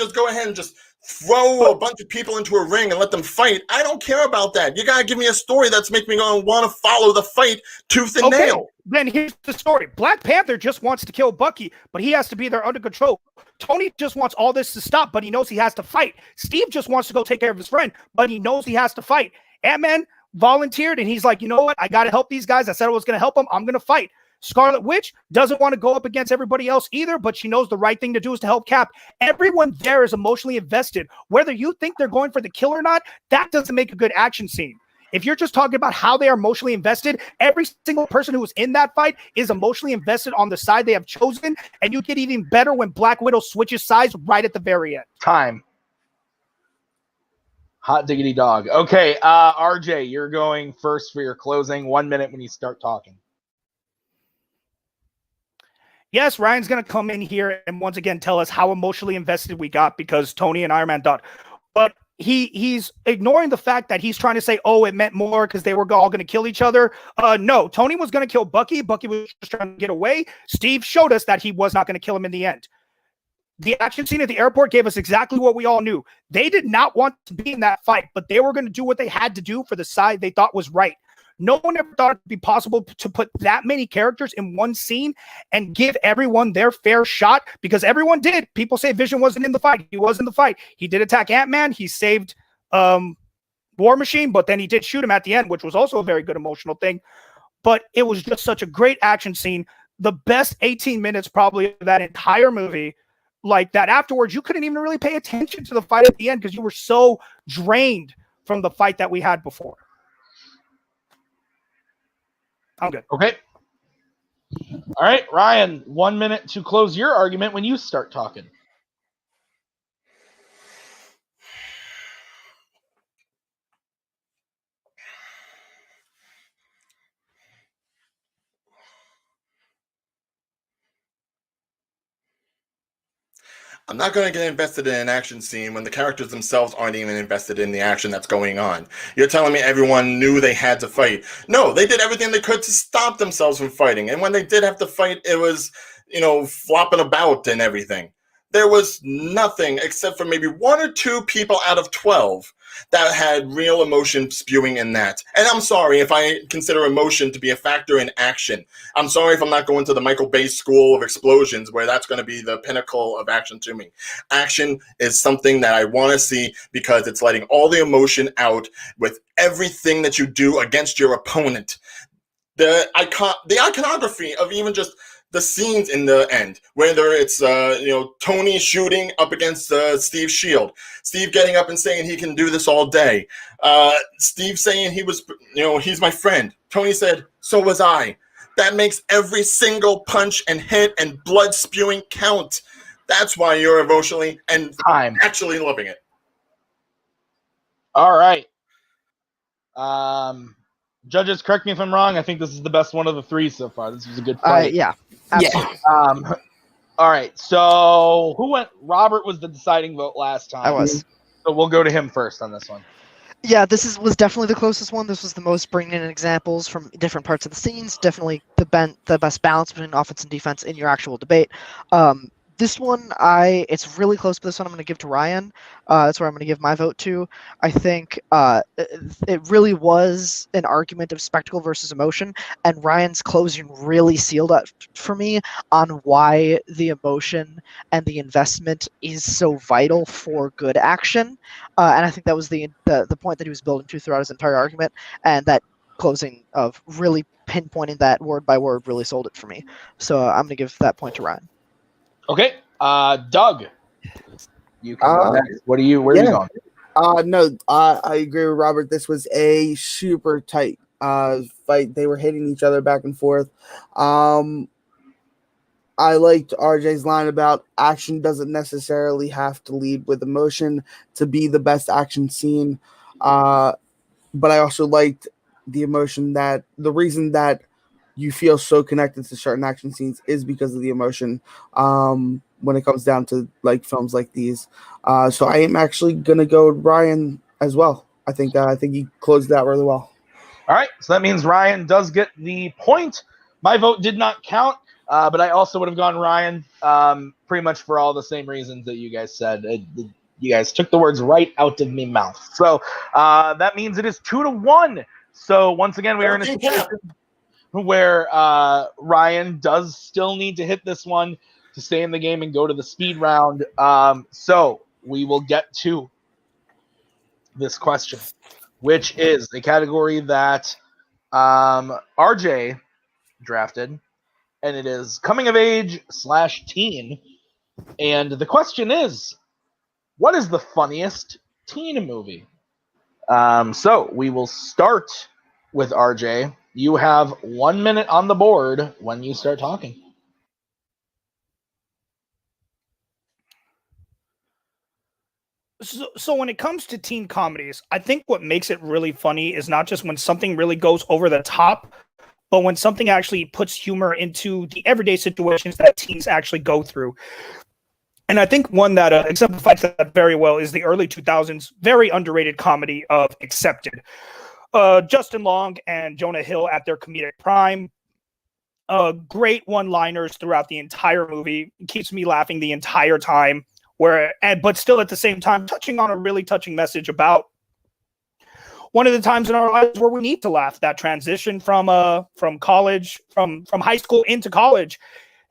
just throw a bunch of people into a ring and let them fight, I don't care about that. You got to give me a story that's making me want to follow the fight tooth and nail. Then here's the story. Black Panther just wants to kill Bucky, but he has to be there under control. Tony just wants all this to stop, but he knows he has to fight. Steve just wants to go take care of his friend, but he knows he has to fight. Ant-Man volunteered, and he's like, you know what? I got to help these guys. I said I was going to help them. I'm going to fight. Scarlet Witch doesn't want to go up against everybody else either, but she knows the right thing to do is to help Cap. Everyone there is emotionally invested. Whether you think they're going for the kill or not, that doesn't make a good action scene. If you're just talking about how they are emotionally invested, every single person who was in that fight is emotionally invested on the side they have chosen, and you get even better when Black Widow switches sides right at the very end. Time. Hot diggity dog. Okay, RJ, you're going first for your closing. 1 minute when you start talking. Yes, Ryan's going to come in here and once again tell us how emotionally invested we got because Tony and Iron Man died. But he's ignoring the fact that he's trying to say, oh, it meant more because they were all going to kill each other. No, Tony was going to kill Bucky. Bucky was just trying to get away. Steve showed us that he was not going to kill him in the end. The action scene at the airport gave us exactly what we all knew. They did not want to be in that fight, but they were going to do what they had to do for the side they thought was right. No one ever thought it would be possible to put that many characters in one scene and give everyone their fair shot because everyone did. People say Vision wasn't in the fight. He was in the fight. He did attack Ant-Man. He saved War Machine, but then he did shoot him at the end, which was also a very good emotional thing. But it was just such a great action scene. The best 18 minutes probably of that entire movie. Like that afterwards, you couldn't even really pay attention to the fight at the end because you were so drained from the fight that we had before. I'm good. Okay. All right, Ryan, 1 minute to close your argument when you start talking. I'm not going to get invested in an action scene when the characters themselves aren't even invested in the action that's going on. You're telling me everyone knew they had to fight. No, they did everything they could to stop themselves from fighting. And when they did have to fight, it was, flopping about and everything. There was nothing except for maybe 1 or 2 people out of 12 that had real emotion spewing in that. And I'm sorry if I consider emotion to be a factor in action. I'm sorry if I'm not going to the Michael Bay School of Explosions where that's going to be the pinnacle of action to me. Action is something that I want to see because it's letting all the emotion out with everything that you do against your opponent. The iconography of even just the scenes in the end, whether it's Tony shooting up against Steve's shield, Steve getting up and saying he can do this all day, Steve saying he's my friend. Tony said, so was I. That makes every single punch and hit and blood spewing count. That's why you're emotionally and actually loving it. All right. Judges, correct me if I'm wrong. I think this is the best one of the 3 so far. This was a good fight. Yeah. Absolutely. Yeah. All right. So who went? Robert was the deciding vote last time. I was. So we'll go to him first on this one. Yeah, this was definitely the closest one. This was the most bringing in examples from different parts of the scenes. Definitely the best balance between offense and defense in your actual debate. This one, it's really close, but this one I'm going to give to Ryan. That's where I'm going to give my vote to. I think it really was an argument of spectacle versus emotion, and Ryan's closing really sealed up for me on why the emotion and the investment is so vital for good action. And I think that was the point that he was building to throughout his entire argument, and that closing of really pinpointing that word by word really sold it for me. So I'm going to give that point to Ryan. Okay, Doug, you can go next. Where are you going? No, I agree with Robert. This was a super tight fight. They were hitting each other back and forth. I liked RJ's line about action doesn't necessarily have to lead with emotion to be the best action scene. But I also liked the emotion that the reason that you feel so connected to certain action scenes is because of the emotion. When it comes down to like films like these, so I am actually gonna go with Ryan as well. I think he closed that really well. All right, so that means Ryan does get the point. My vote did not count, but I also would have gone Ryan, pretty much for all the same reasons that you guys said. You guys took the words right out of my mouth. So that means it is 2-1. So once again, we are in a situation where Ryan does still need to hit this one to stay in the game and go to the speed round. So we will get to this question, which is a category that RJ drafted, and it is coming of age / teen. And the question is, what is the funniest teen movie? So we will start with RJ. You have 1 minute on the board when you start talking. So when it comes to teen comedies, I think what makes it really funny is not just when something really goes over the top, but when something actually puts humor into the everyday situations that teens actually go through. And I think one that exemplifies that very well is the early 2000s, very underrated comedy of Accepted. Justin Long and Jonah Hill at their comedic prime. Great one-liners throughout the entire movie. It keeps me laughing the entire time. But still at the same time, touching on a really touching message about one of the times in our lives where we need to laugh. That transition from college, from high school into college,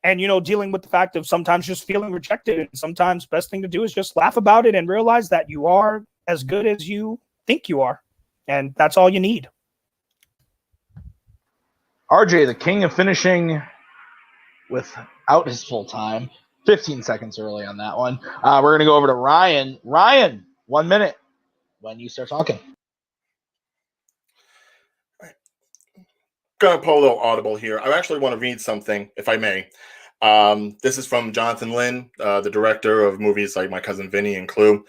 and dealing with the fact of sometimes just feeling rejected, and sometimes best thing to do is just laugh about it and realize that you are as good as you think you are, and that's all you need. RJ, the king of finishing without his full time. 15 seconds early on that one. We're going to go over to Ryan. Ryan, 1 minute when you start talking. Going to pull a little audible here. I actually want to read something, if I may. This is from Jonathan Lynn, the director of movies like My Cousin Vinny and Clue.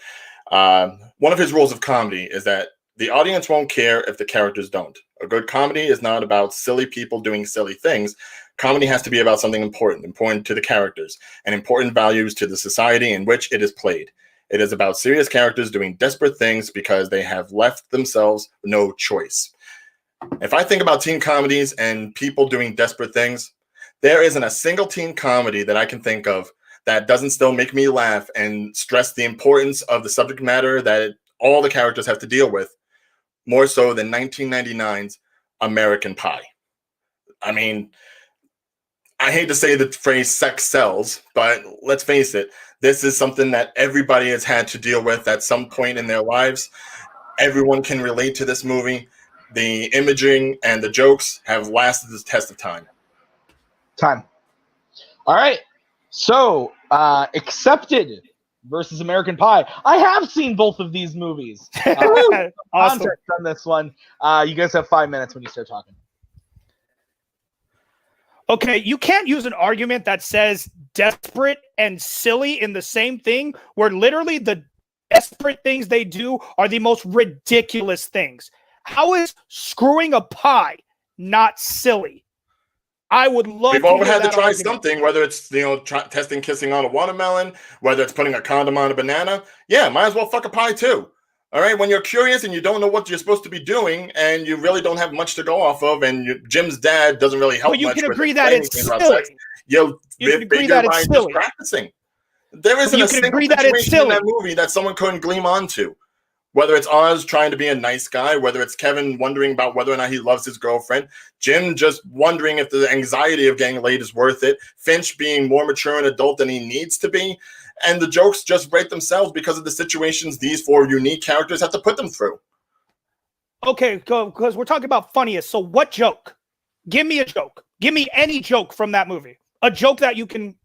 One of his rules of comedy is that the audience won't care if the characters don't. A good comedy is not about silly people doing silly things. Comedy has to be about something important to the characters, and important values to the society in which it is played. It is about serious characters doing desperate things because they have left themselves no choice. If I think about teen comedies and people doing desperate things, there isn't a single teen comedy that I can think of that doesn't still make me laugh and stress the importance of the subject matter that all the characters have to deal with, more so than 1999's American Pie. I mean, I hate to say the phrase sex sells, but let's face it, this is something that everybody has had to deal with at some point in their lives. Everyone can relate to this movie. The imaging and the jokes have lasted the test of time. All right. So, Accepted versus American Pie. I have seen both of these movies. Awesome. Context on this one. You guys have 5 minutes when you start talking. Okay, you can't use an argument that says desperate and silly in the same thing, where literally the desperate things they do are the most ridiculous things. How is screwing a pie not silly? I would love We've to all hear had to that try argument. something, whether it's testing kissing on a watermelon, whether it's putting a condom on a banana. Yeah, might as well fuck a pie too. All right, when you're curious and you don't know what you're supposed to be doing, and you really don't have much to go off of, and Jim's dad doesn't really help But you much can with agree that it's explaining things silly. about sex, you'll You can agree figure that by it's just silly. practicing. There isn't you a can single agree that it's situation in that silly. movie that someone couldn't gleam onto. Whether it's Oz trying to be a nice guy, whether it's Kevin wondering about whether or not he loves his girlfriend, Jim just wondering if the anxiety of getting laid is worth it, Finch being more mature and adult than he needs to be, and the jokes just write themselves because of the situations these four unique characters have to put them through. Okay, because we're talking about funniest. So what joke? Give me a joke. Give me any joke from that movie. A joke that you can...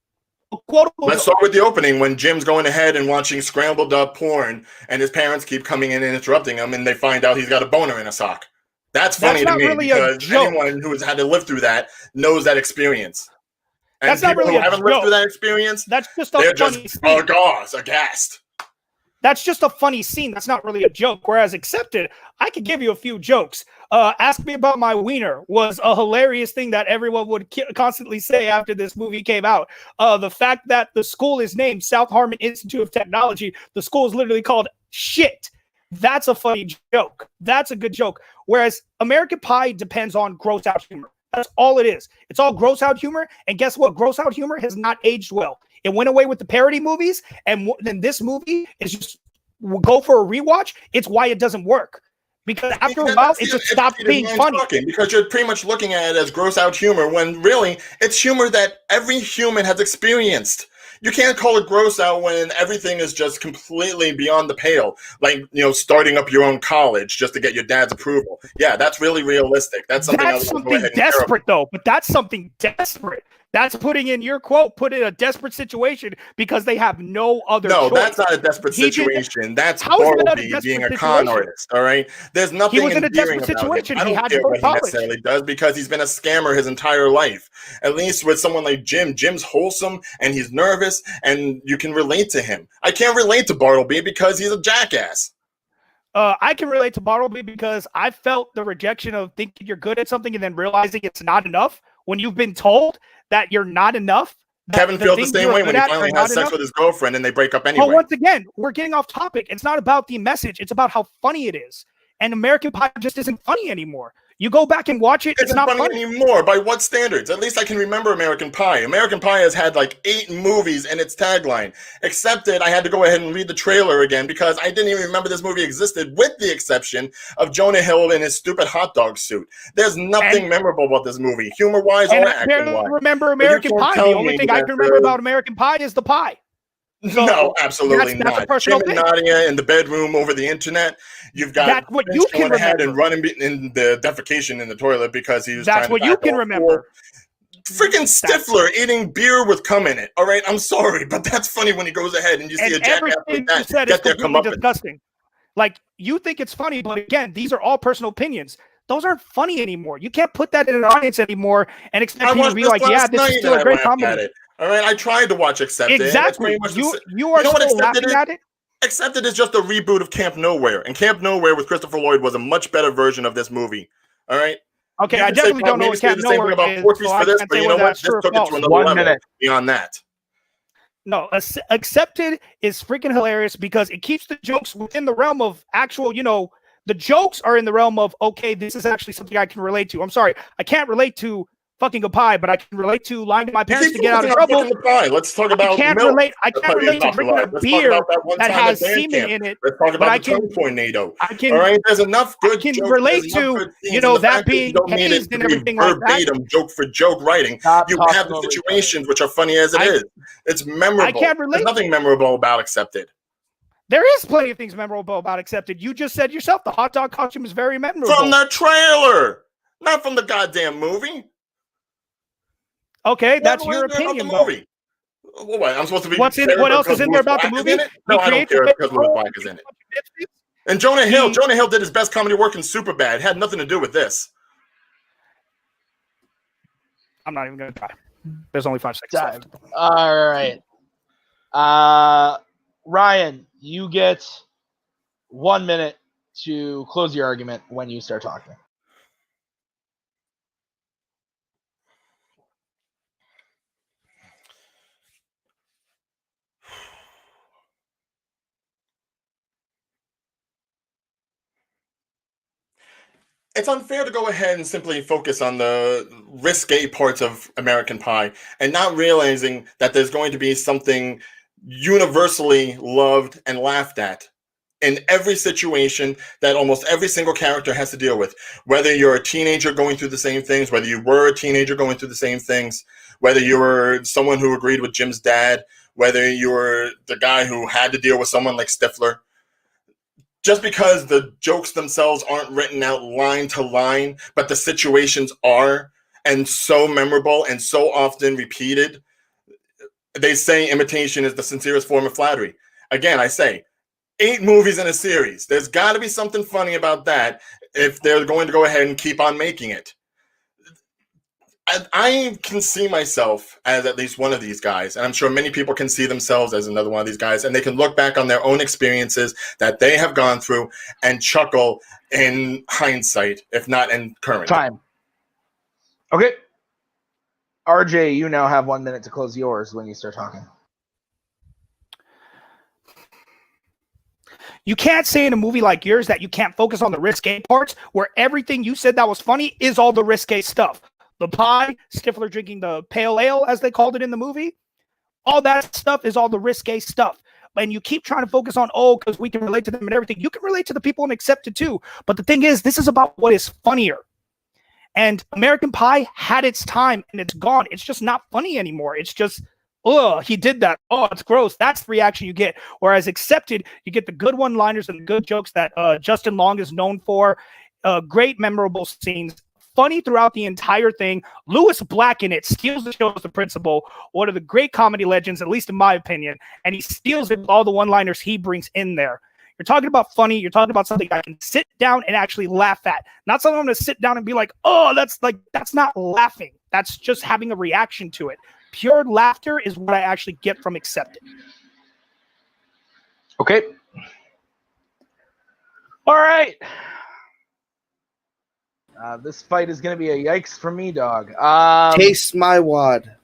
Let's start with the opening when Jim's going ahead and watching scrambled up porn and his parents keep coming in and interrupting him and they find out he's got a boner in a sock. That's funny to me really because anyone who has had to live through that knows that experience. And that's not people really who haven't lived through that experience, that's just they're funny just aghast. That's just a funny scene. That's not really a joke. Whereas Accepted, I could give you a few jokes. Ask Me About My Wiener was a hilarious thing that everyone would constantly say after this movie came out. The fact that the school is named South Harmon Institute of Technology, the school is literally called shit. That's a funny joke. That's a good joke. Whereas American Pie depends on gross out humor. That's all it is. It's all gross out humor. And guess what? Gross out humor has not aged well. It went away with the parody movies. And then this movie is just go for a rewatch. It's why it doesn't work. Because after a while, it just stops being funny. Because you're pretty much looking at it as gross out humor when really it's humor that every human has experienced. You can't call it gross out when everything is just completely beyond the pale. Like, starting up your own college just to get your dad's approval. Yeah, that's really realistic. That's something desperate, though. But that's something desperate. That's putting in your quote, put in a desperate situation because they have no other choice. No, that's not a desperate situation. That's Bartleby being a con artist, all right? There's nothing he was in a desperate situation. I don't care what he necessarily does because he's been a scammer his entire life. At least with someone like Jim. Jim's wholesome and he's nervous and you can relate to him. I can't relate to Bartleby because he's a jackass. I can relate to Bartleby because I felt the rejection of thinking you're good at something and then realizing it's not enough when you've been told that you're not enough. Kevin feels the same way when he finally has sex with his girlfriend and they break up anyway. But once again, we're getting off topic. It's not about the message. It's about how funny it is. And American Pie just isn't funny anymore. You go back and watch it, it's not funny anymore. By what standards? At least I can remember American Pie. American Pie has had like 8 movies in its tagline. Excepted, I had to go ahead and read the trailer again because I didn't even remember this movie existed, with the exception of Jonah Hill in his stupid hot dog suit. There's nothing memorable about this movie, humor-wise or acting-wise. I remember American Pie. The only thing I can remember about American Pie is the pie. So no, absolutely not. Jim and Nadia in the bedroom over the internet. You've got what you can remember and running in the defecation in the toilet because he was. That's what you can remember. Freaking Stifler eating beer with cum in it. All right, I'm sorry, but that's funny when he goes ahead and you see a jackass like that get their comeuppance. Disgusting. Like you think it's funny, but again, these are all personal opinions. Those aren't funny anymore. You can't put that in an audience anymore and expect people to be like, "Yeah, this is still a great comedy." All right, I tried to watch Accepted. Exactly. You are still laughing at it? Accepted is just a reboot of Camp Nowhere. And Camp Nowhere with Christopher Lloyd was a much better version of this movie. All right? Okay, I definitely don't know what Camp Nowhere is. For this, but you know what? This took it to another level beyond that. No, Accepted is freaking hilarious because it keeps the jokes within the realm of actual, the jokes are in the realm of, okay, this is actually something I can relate to. I'm sorry, I can't relate to fucking a pie, but I can relate to lying to my parents to get out of trouble. Let's talk about I can't relate to drinking a beer that has semen in it. Let's talk about the tongue tornado. All right, there's enough good. I can relate to that being hazed and everything like that. Verbatim, joke for joke writing. You have the situations which are funny as it is. It's memorable. I can't relate. There's nothing memorable about Accepted. There is plenty of things memorable about Accepted. You just said yourself the hot dog costume is very memorable. From the trailer, not from the goddamn movie. Okay, that's your opinion. Movie. What, I'm supposed to be. What else is in there about the movie? No, I don't care because Louis Black is in it. And Jonah Hill. Jonah Hill did his best comedy work in Superbad. It had nothing to do with this. I'm not even going to try. There's only 5 seconds left. All right. Ryan, you get 1 minute to close your argument when you start talking. It's unfair to go ahead and simply focus on the risque parts of American Pie and not realizing that there's going to be something universally loved and laughed at in every situation that almost every single character has to deal with. Whether you're a teenager going through the same things, whether you were a teenager going through the same things, whether you were someone who agreed with Jim's dad, whether you were the guy who had to deal with someone like Stifler. Just because the jokes themselves aren't written out line to line, but the situations are, and so memorable and so often repeated, they say imitation is the sincerest form of flattery. Again, I say, 8 movies in a series. There's got to be something funny about that if they're going to go ahead and keep on making it. I can see myself as at least one of these guys, and I'm sure many people can see themselves as another one of these guys, and they can look back on their own experiences that they have gone through and chuckle in hindsight, if not in current. Time. Okay. RJ, you now have 1 minute to close yours when you start talking. You can't say in a movie like yours that you can't focus on the risque parts where everything you said that was funny is all the risque stuff. The pie, Stifler drinking the pale ale, as they called it in the movie, all that stuff is all the risque stuff. And you keep trying to focus on, because we can relate to them and everything. You can relate to the people and accept it too. But the thing is, this is about what is funnier. And American Pie had its time and it's gone. It's just not funny anymore. It's just, he did that. Oh, it's gross. That's the reaction you get. Whereas Accepted, you get the good one-liners and the good jokes that Justin Long is known for. Great, memorable scenes. Funny throughout the entire thing. Lewis Black in it steals the show as the principal, one of the great comedy legends, at least in my opinion, and he steals it with all the one-liners he brings in there. You're talking about funny. You're talking about something I can sit down and actually laugh at. Not something I'm going to sit down and be like, that's not laughing. That's just having a reaction to it. Pure laughter is what I actually get from Accepted. Okay. All right. This fight is going to be a yikes for me, dog. Taste my wad.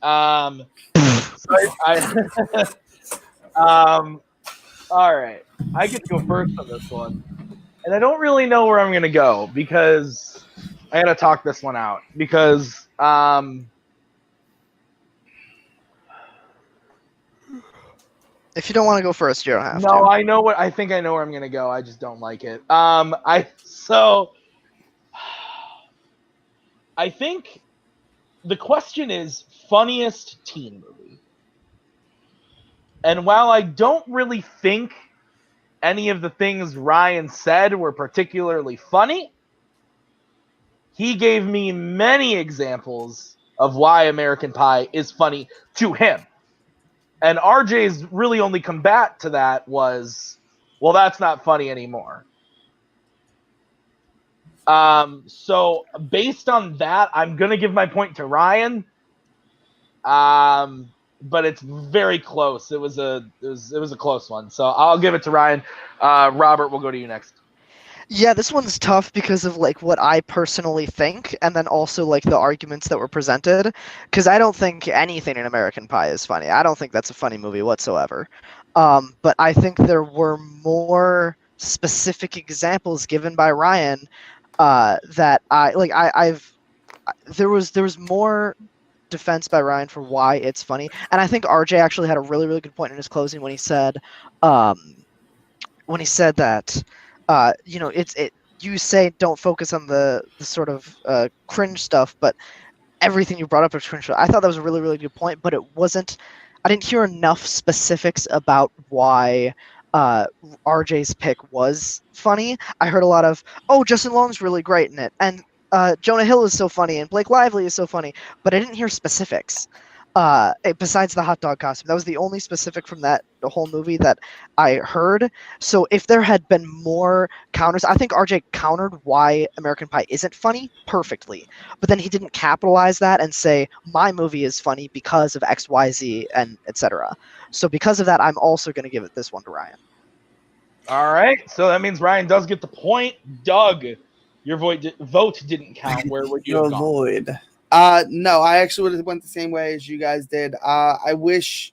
All right. I get to go first on this one. And I don't really know where I'm going to go because I got to talk this one out. Because If you don't want to go first, you don't have to. no, I think I know where I'm going to go. I just don't like it. I think the question is funniest teen movie. And while I don't really think any of the things Ryan said were particularly funny, he gave me many examples of why American Pie is funny to him. And RJ's really only combat to that was, well, that's not funny anymore. So based on that, I'm gonna give my point to Ryan. But it's very close. It was a close one. So I'll give it to Ryan. Robert, we'll go to you next. Yeah, this one's tough because of like what I personally think, and then also like the arguments that were presented. Because I don't think anything in American Pie is funny. I don't think that's a funny movie whatsoever. But I think there were more specific examples given by Ryan that there was more defense by Ryan for why it's funny, and I think RJ actually had a really, really good point in his closing when he said that you say don't focus on the sort of cringe stuff, but everything you brought up is cringe. I thought that was a really, really good point, but it wasn't. I didn't hear enough specifics about why RJ's pick was funny. I heard a lot of, Justin Long's really great in it, and Jonah Hill is so funny, and Blake Lively is so funny, but I didn't hear specifics. Besides the hot dog costume, that was the only specific from the whole movie that I heard. So if there had been more counters, I think RJ countered why American Pie isn't funny perfectly, but then he didn't capitalize that and say my movie is funny because of X, Y, Z, and etc. So because of that, I'm also going to give it this one to Ryan. All right, so that means Ryan does get the point. Doug, your vote didn't count. Where would you have gone? Void. No, I actually would have went the same way as you guys did. I wish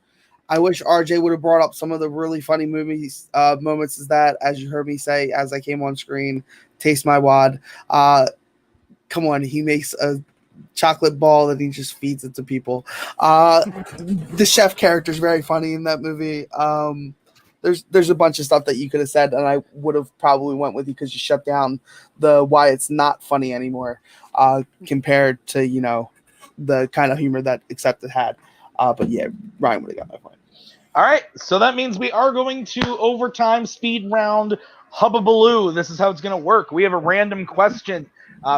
RJ would have brought up some of the really funny moments as you heard me say as I came on screen. Taste my wad. Come on, he makes a chocolate ball and he just feeds it to people. The chef character is very funny in that movie. There's a bunch of stuff that you could have said, and I would have probably went with you because you shut down the why it's not funny anymore compared to the kind of humor that Accepted had. But yeah, Ryan would have got my point. All right, so that means we are going to overtime speed round hubbabaloo. This is how it's going to work. We have a random question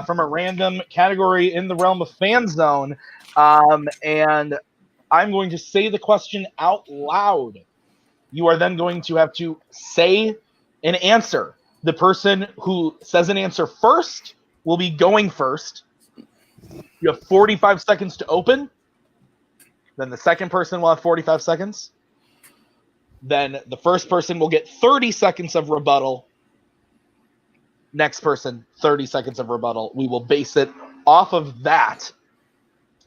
from a random category in the realm of Fanzone, and I'm going to say the question out loud. You are then going to have to say an answer. The person who says an answer first will be going first. You have 45 seconds to open. Then the second person will have 45 seconds. Then the first person will get 30 seconds of rebuttal. Next person, 30 seconds of rebuttal. We will base it off of that.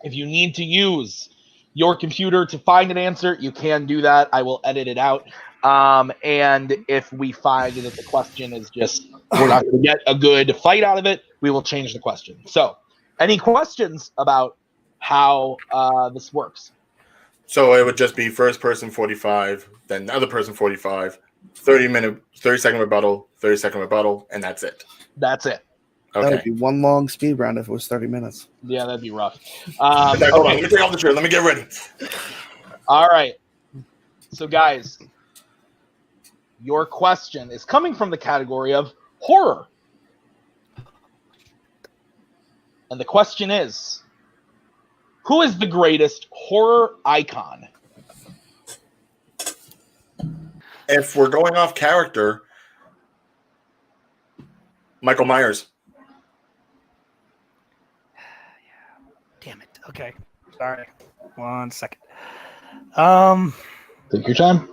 If you need to use your computer to find an answer, you can do that. I will edit it out. And if we find that the question is just, we're not going to get a good fight out of it, we will change the question. So, any questions about how this works? So it would just be first person 45, then the other person 45, 30-second rebuttal, 30-second rebuttal, and that's it. That's it. That would Okay. be one long speed round if it was 30 minutes. Yeah, that'd be rough. Okay, hold on. Let me take off the shirt. Let me get ready. All right. So, guys, your question is coming from the category of horror. And the question is, who is the greatest horror icon? If we're going off character, Michael Myers. Damn it. Okay. Sorry. 1 second. Take your time.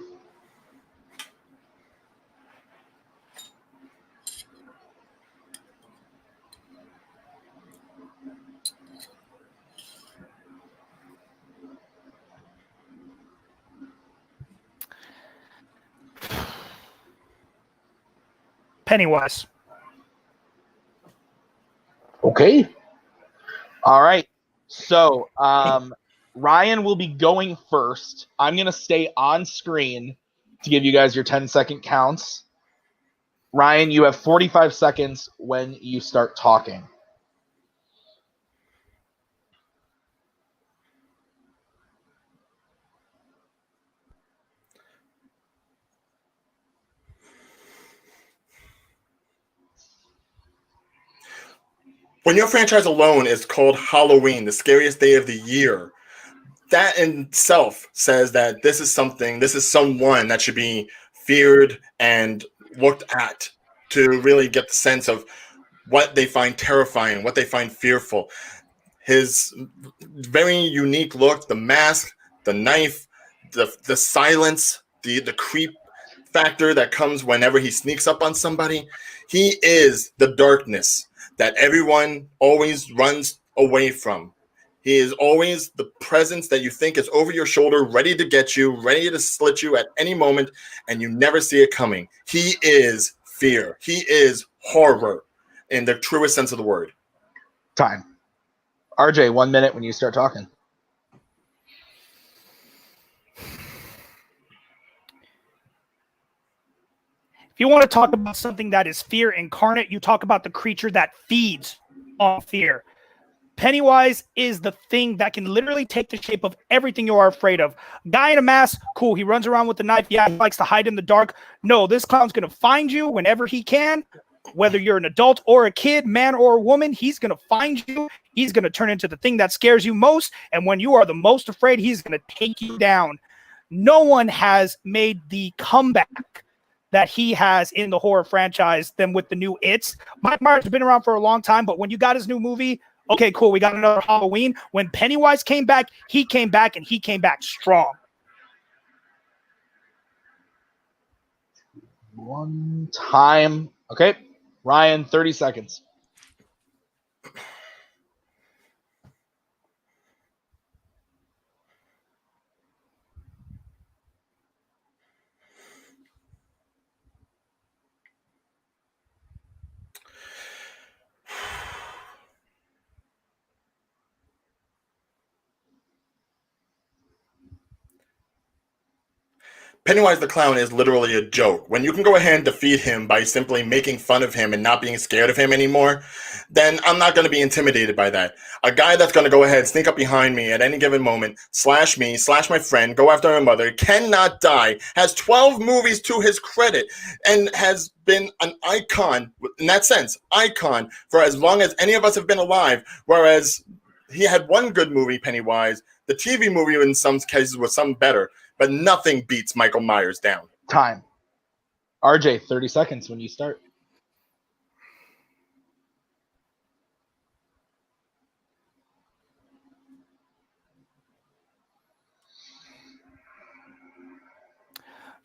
Pennywise. Okay. All right. So, Ryan will be going first. I'm going to stay on screen to give you guys your 10-second counts. Ryan, you have 45 seconds when you start talking. When your franchise alone is called Halloween, the scariest day of the year, that in itself says that this is someone that should be feared and looked at to really get the sense of what they find terrifying, what they find fearful. His very unique look, the mask, the knife, the silence, the creep factor that comes whenever he sneaks up on somebody. He is the darkness that everyone always runs away from. He is always the presence that you think is over your shoulder, ready to get you, ready to slit you at any moment, and you never see it coming. He is fear. He is horror in the truest sense of the word. Time. RJ, 1 minute when you start talking. If you want to talk about something that is fear incarnate, you talk about the creature that feeds on fear. Pennywise is the thing that can literally take the shape of everything you are afraid of. Guy in a mask, cool. He runs around with a knife. Yeah, he likes to hide in the dark. No, this clown's going to find you whenever he can. Whether you're an adult or a kid, man or woman, he's going to find you. He's going to turn into the thing that scares you most. And when you are the most afraid, he's going to take you down. No one has made the comeback that he has in the horror franchise than with the new It's. Mike Myers has been around for a long time, but when you got his new movie, okay, cool, we got another Halloween. When Pennywise came back, and he came back strong. One time. Okay. Ryan, 30 seconds. Pennywise the Clown is literally a joke. When you can go ahead and defeat him by simply making fun of him and not being scared of him anymore, then I'm not going to be intimidated by that. A guy that's going to go ahead, sneak up behind me at any given moment, slash me, slash my friend, go after my mother, cannot die, has 12 movies to his credit, and has been an icon, in that sense, icon, for as long as any of us have been alive, whereas he had one good movie, Pennywise. The TV movie in some cases was some better, but nothing beats Michael Myers down. Time. RJ, 30 seconds when you start.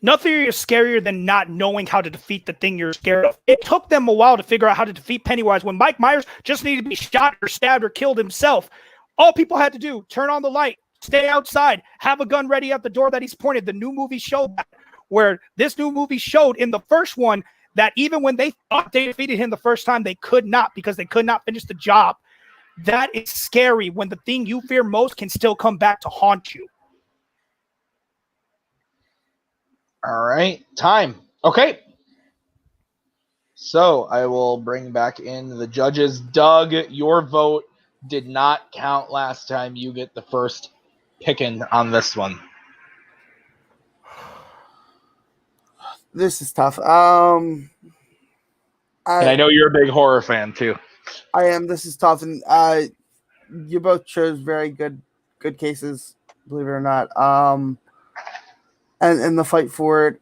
Nothing is scarier than not knowing how to defeat the thing you're scared of. It took them a while to figure out how to defeat Pennywise when Mike Myers just needed to be shot or stabbed or killed himself. All people had to do, turn on the light, stay outside, have a gun ready at the door that he's pointed. The new movie showed that, where this new movie showed in the first one that even when they thought they defeated him the first time, they could not, because they could not finish the job. That is scary when the thing you fear most can still come back to haunt you. All right, time. Okay. So I will bring back in the judges. Doug, your vote did not count last time. You get the first picking on this one. This is tough. And I know you're a big horror fan too. I am. This is tough, and you both chose very good cases, believe it or not. And the fight for it,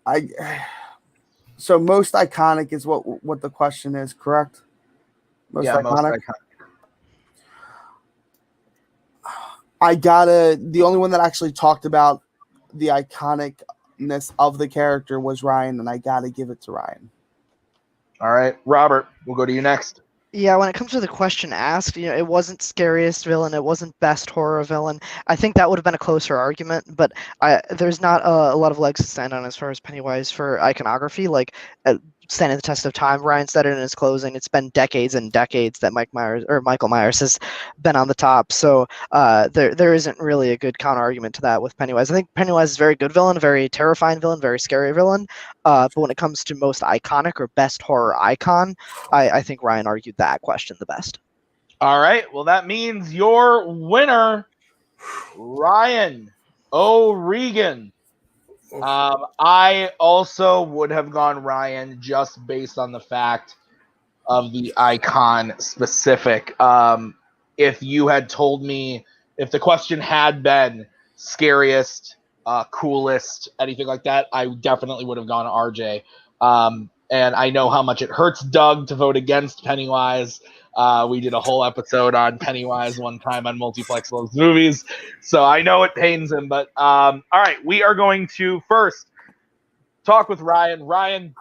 so most iconic is what the question is, correct? Most iconic. The only one that actually talked about the iconicness of the character was Ryan, and I gotta give it to Ryan. All right, Robert, we'll go to you next. Yeah, when it comes to the question asked, it wasn't scariest villain, it wasn't best horror villain. I think that would have been a closer argument, but there's not a lot of legs to stand on as far as Pennywise for iconography. Like, standing the test of time. Ryan said it in his closing. It's been decades and decades that Michael Myers has been on the top. So there isn't really a good counter argument to that with Pennywise. I think Pennywise is a very good villain, a very terrifying villain, very scary villain. But when it comes to most iconic or best horror icon, I think Ryan argued that question the best. All right. Well, that means your winner, Ryan O'Regan. I also would have gone Ryan just based on the fact of the icon specific. If you had told me, if the question had been scariest, coolest, anything like that, I definitely would have gone RJ. And I know how much it hurts Doug to vote against Pennywise. We did a whole episode on Pennywise one time on Multiplex Loves Movies, so I know it pains him. But all right, we are going to first talk with Ryan. Ryan,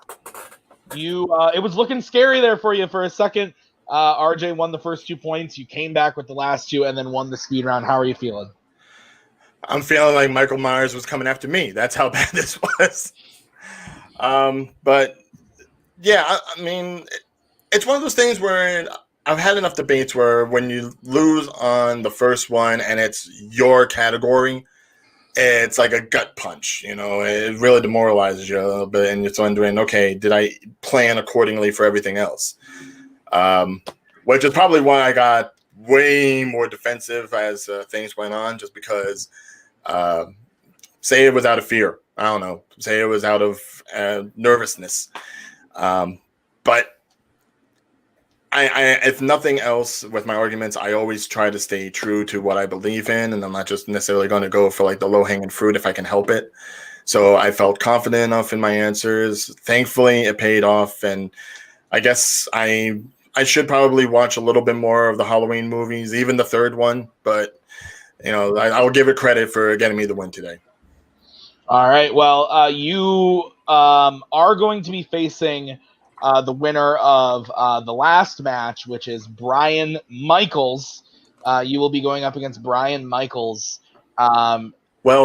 you it was looking scary there for you for a second. RJ won the first 2 points. You came back with the last two and then won the speed round. How are you feeling? I'm feeling like Michael Myers was coming after me. That's how bad this was. But yeah, I mean, it's one of those things where I've had enough debates where when you lose on the first one and it's your category, it's like a gut punch. It really demoralizes you a little bit, and you're wondering, okay, did I plan accordingly for everything else? Which is probably why I got way more defensive as things went on, just because say it was out of fear. I don't know. Say it was out of nervousness. But I, if nothing else, with my arguments, I always try to stay true to what I believe in, and I'm not just necessarily going to go for like the low-hanging fruit if I can help it. So I felt confident enough in my answers. Thankfully, it paid off, and I guess I should probably watch a little bit more of the Halloween movies, even the third one. But I will give it credit for getting me the win today. All right. Well, you are going to be facing the winner of the last match, which is Brian Michaels. You will be going up against Brian Michaels.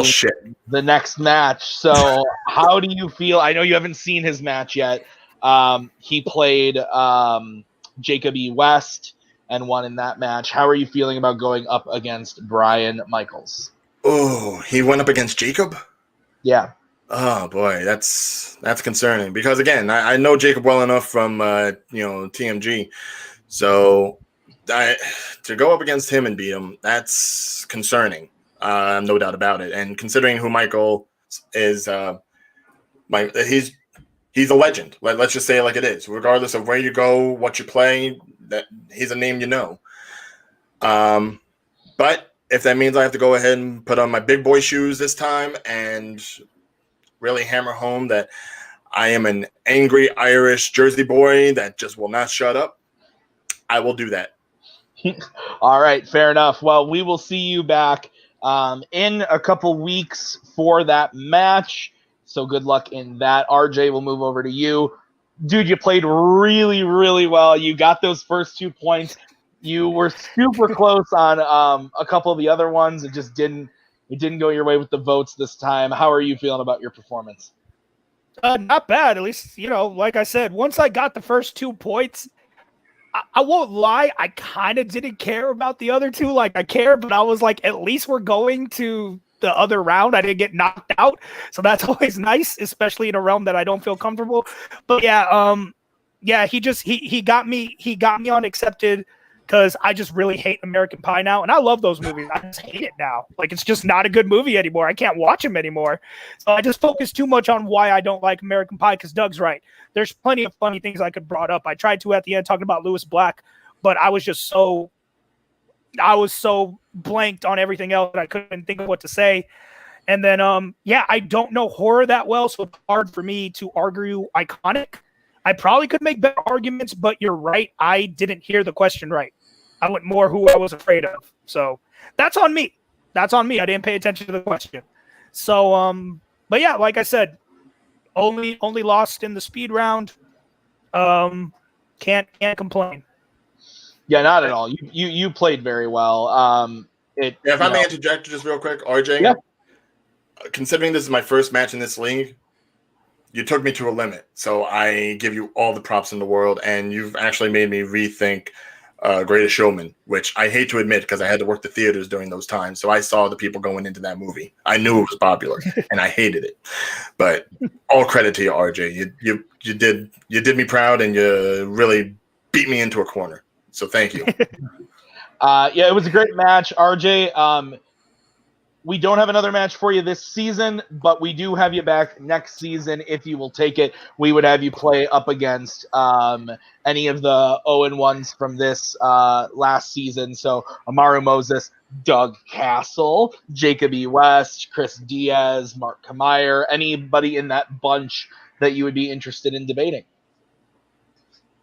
Shit. The next match. So how do you feel? I know you haven't seen his match yet. He played Jacob E. West and won in that match. How are you feeling about going up against Brian Michaels? Oh, he went up against Jacob? Yeah. Oh boy, that's concerning, because again, I know Jacob well enough from TMG, so to go up against him and beat him, that's concerning, no doubt about it. And considering who Michael is, he's a legend. Let's just say it like it is. Regardless of where you go, what you play, that he's a name you know. But if that means I have to go ahead and put on my big boy shoes this time and really hammer home that I am an angry Irish Jersey boy that just will not shut up, I will do that. All right, fair enough. Well, we will see you back in a couple weeks for that match. So good luck in that. RJ, will move over to you. Dude, you played really, really well. You got those first 2 points. You were super close on a couple of the other ones. It didn't go your way with the votes this time. How are you feeling about your performance? Not bad. At least, like I said, once I got the first 2 points, I won't lie, I kind of didn't care about the other 2. Like, I cared, but I was like, at least we're going to the other round. I didn't get knocked out, so that's always nice, especially in a realm that I don't feel comfortable. But yeah, he got me on accepted because I just really hate American Pie now, and I love those movies. I just hate it now. Like, it's just not a good movie anymore. I can't watch them anymore. So I just focus too much on why I don't like American Pie, because Doug's right. There's plenty of funny things I could brought up. I tried to at the end talking about Lewis Black, but I was so blanked on everything else that I couldn't think of what to say. And then, I don't know horror that well, so it's hard for me to argue iconic. I probably could make better arguments, but you're right. I didn't hear the question right. I went more who I was afraid of. So that's on me. I didn't pay attention to the question. So, but yeah, like I said, only lost in the speed round. Can't complain. Yeah, not at all. You played very well. If I may interject just real quick, RJ. Yeah. Considering this is my first match in this league, you took me to a limit. So I give you all the props in the world, and you've actually made me rethink Greatest Showman, which I hate to admit because I had to work the theaters during those times. So I saw the people going into that movie. I knew it was popular, and I hated it. But all credit to you, RJ. You did me proud, and you really beat me into a corner. So thank you. It was a great match, RJ. We don't have another match for you this season, but we do have you back next season if you will take it. We would have you play up against any of the 0-1s from this last season. So Amaru Moses, Doug Castle, Jacob E. West, Chris Diaz, Mark Kamier, anybody in that bunch that you would be interested in debating.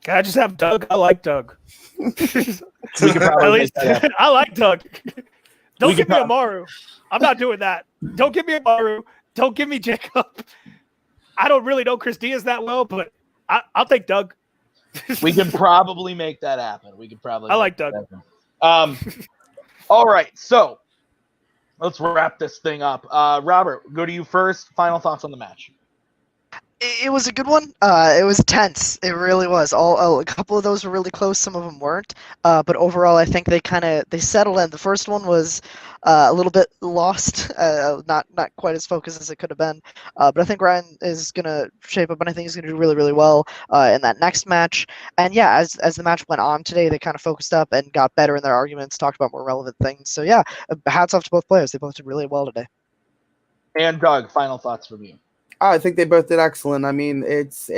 Can I just have Doug? I like Doug. We could probably At least I like Doug. Don't give me Amaru. I'm not doing that. Don't give me Amaru. Don't give me Jacob. I don't really know Chris Diaz that well, but I'll take Doug. We could probably make that happen. I like Doug. All right, so let's wrap this thing up. Robert, go to you first. Final thoughts on the match. It was a good one. It was tense. It really was. A couple of those were really close. Some of them weren't. But overall, I think they settled in. The first one was a little bit lost, not quite as focused as it could have been. But I think Ryan is gonna shape up, and I think he's gonna do really, really well in that next match. And yeah, as the match went on today, they kind of focused up and got better in their arguments, talked about more relevant things. So yeah, hats off to both players. They both did really well today. And Doug, final thoughts from you. I think they both did excellent. I mean, it's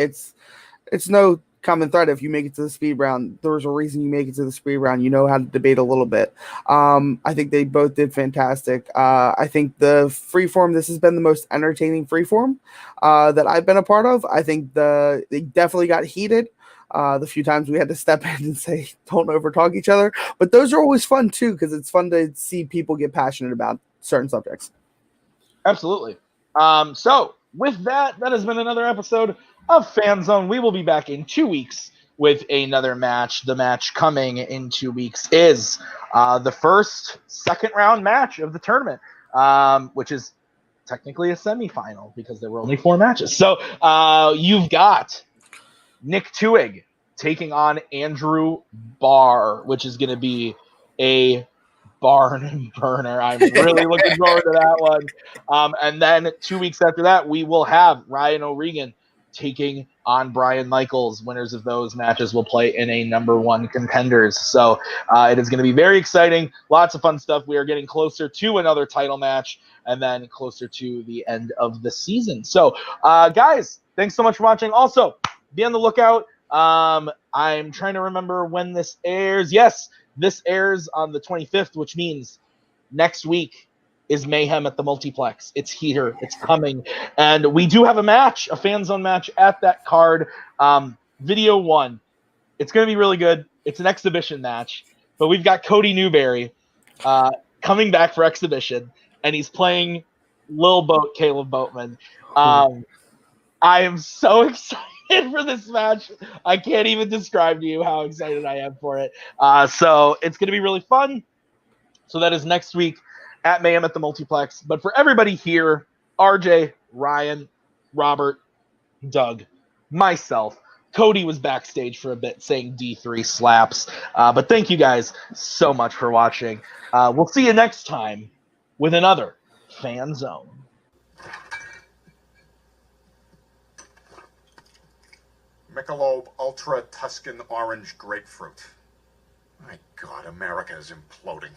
no common thread. If you make it to the speed round, there's a reason you make it to the speed round. You know how to debate a little bit. I think they both did fantastic. I think the freeform, this has been the most entertaining freeform that I've been a part of. I think they definitely got heated. The few times we had to step in and say, don't overtalk each other. But those are always fun too, because it's fun to see people get passionate about certain subjects. Absolutely. So with that has been another episode of Fanzone. We will be back in 2 weeks with another match. The match coming in 2 weeks is the second round match of the tournament, which is technically a semifinal because there were only 4 matches. So you've got Nick Tuig taking on Andrew Barr, which is going to be a barn burner. I'm really looking forward to that one. And then 2 weeks after that, we will have Ryan O'Regan taking on Brian Michaels. Winners of those matches will play in a number 1 contenders. So it is going to be very exciting. Lots of fun stuff. We are getting closer to another title match and then closer to the end of the season. So guys, thanks so much for watching. Also, be on the lookout. I'm trying to remember when this airs. Yes, this airs on the 25th, which means next week is Mayhem at the Multiplex. It's here. It's coming. And we do have a match, a Fanzone match at that card. Video 1. It's going to be really good. It's an exhibition match. But we've got Cody Newberry coming back for exhibition. And he's playing Lil Boat, Caleb Boatman. I am so excited for this match. I can't even describe to you how excited I am for it. So it's going to be really fun. So that is next week at Mayhem at the Multiplex. But for everybody here, RJ, Ryan, Robert, Doug, myself, Cody was backstage for a bit saying D3 slaps. But thank you guys so much for watching. We'll see you next time with another Fan Zone. Michelob Ultra Tuscan Orange Grapefruit. My God, America is imploding.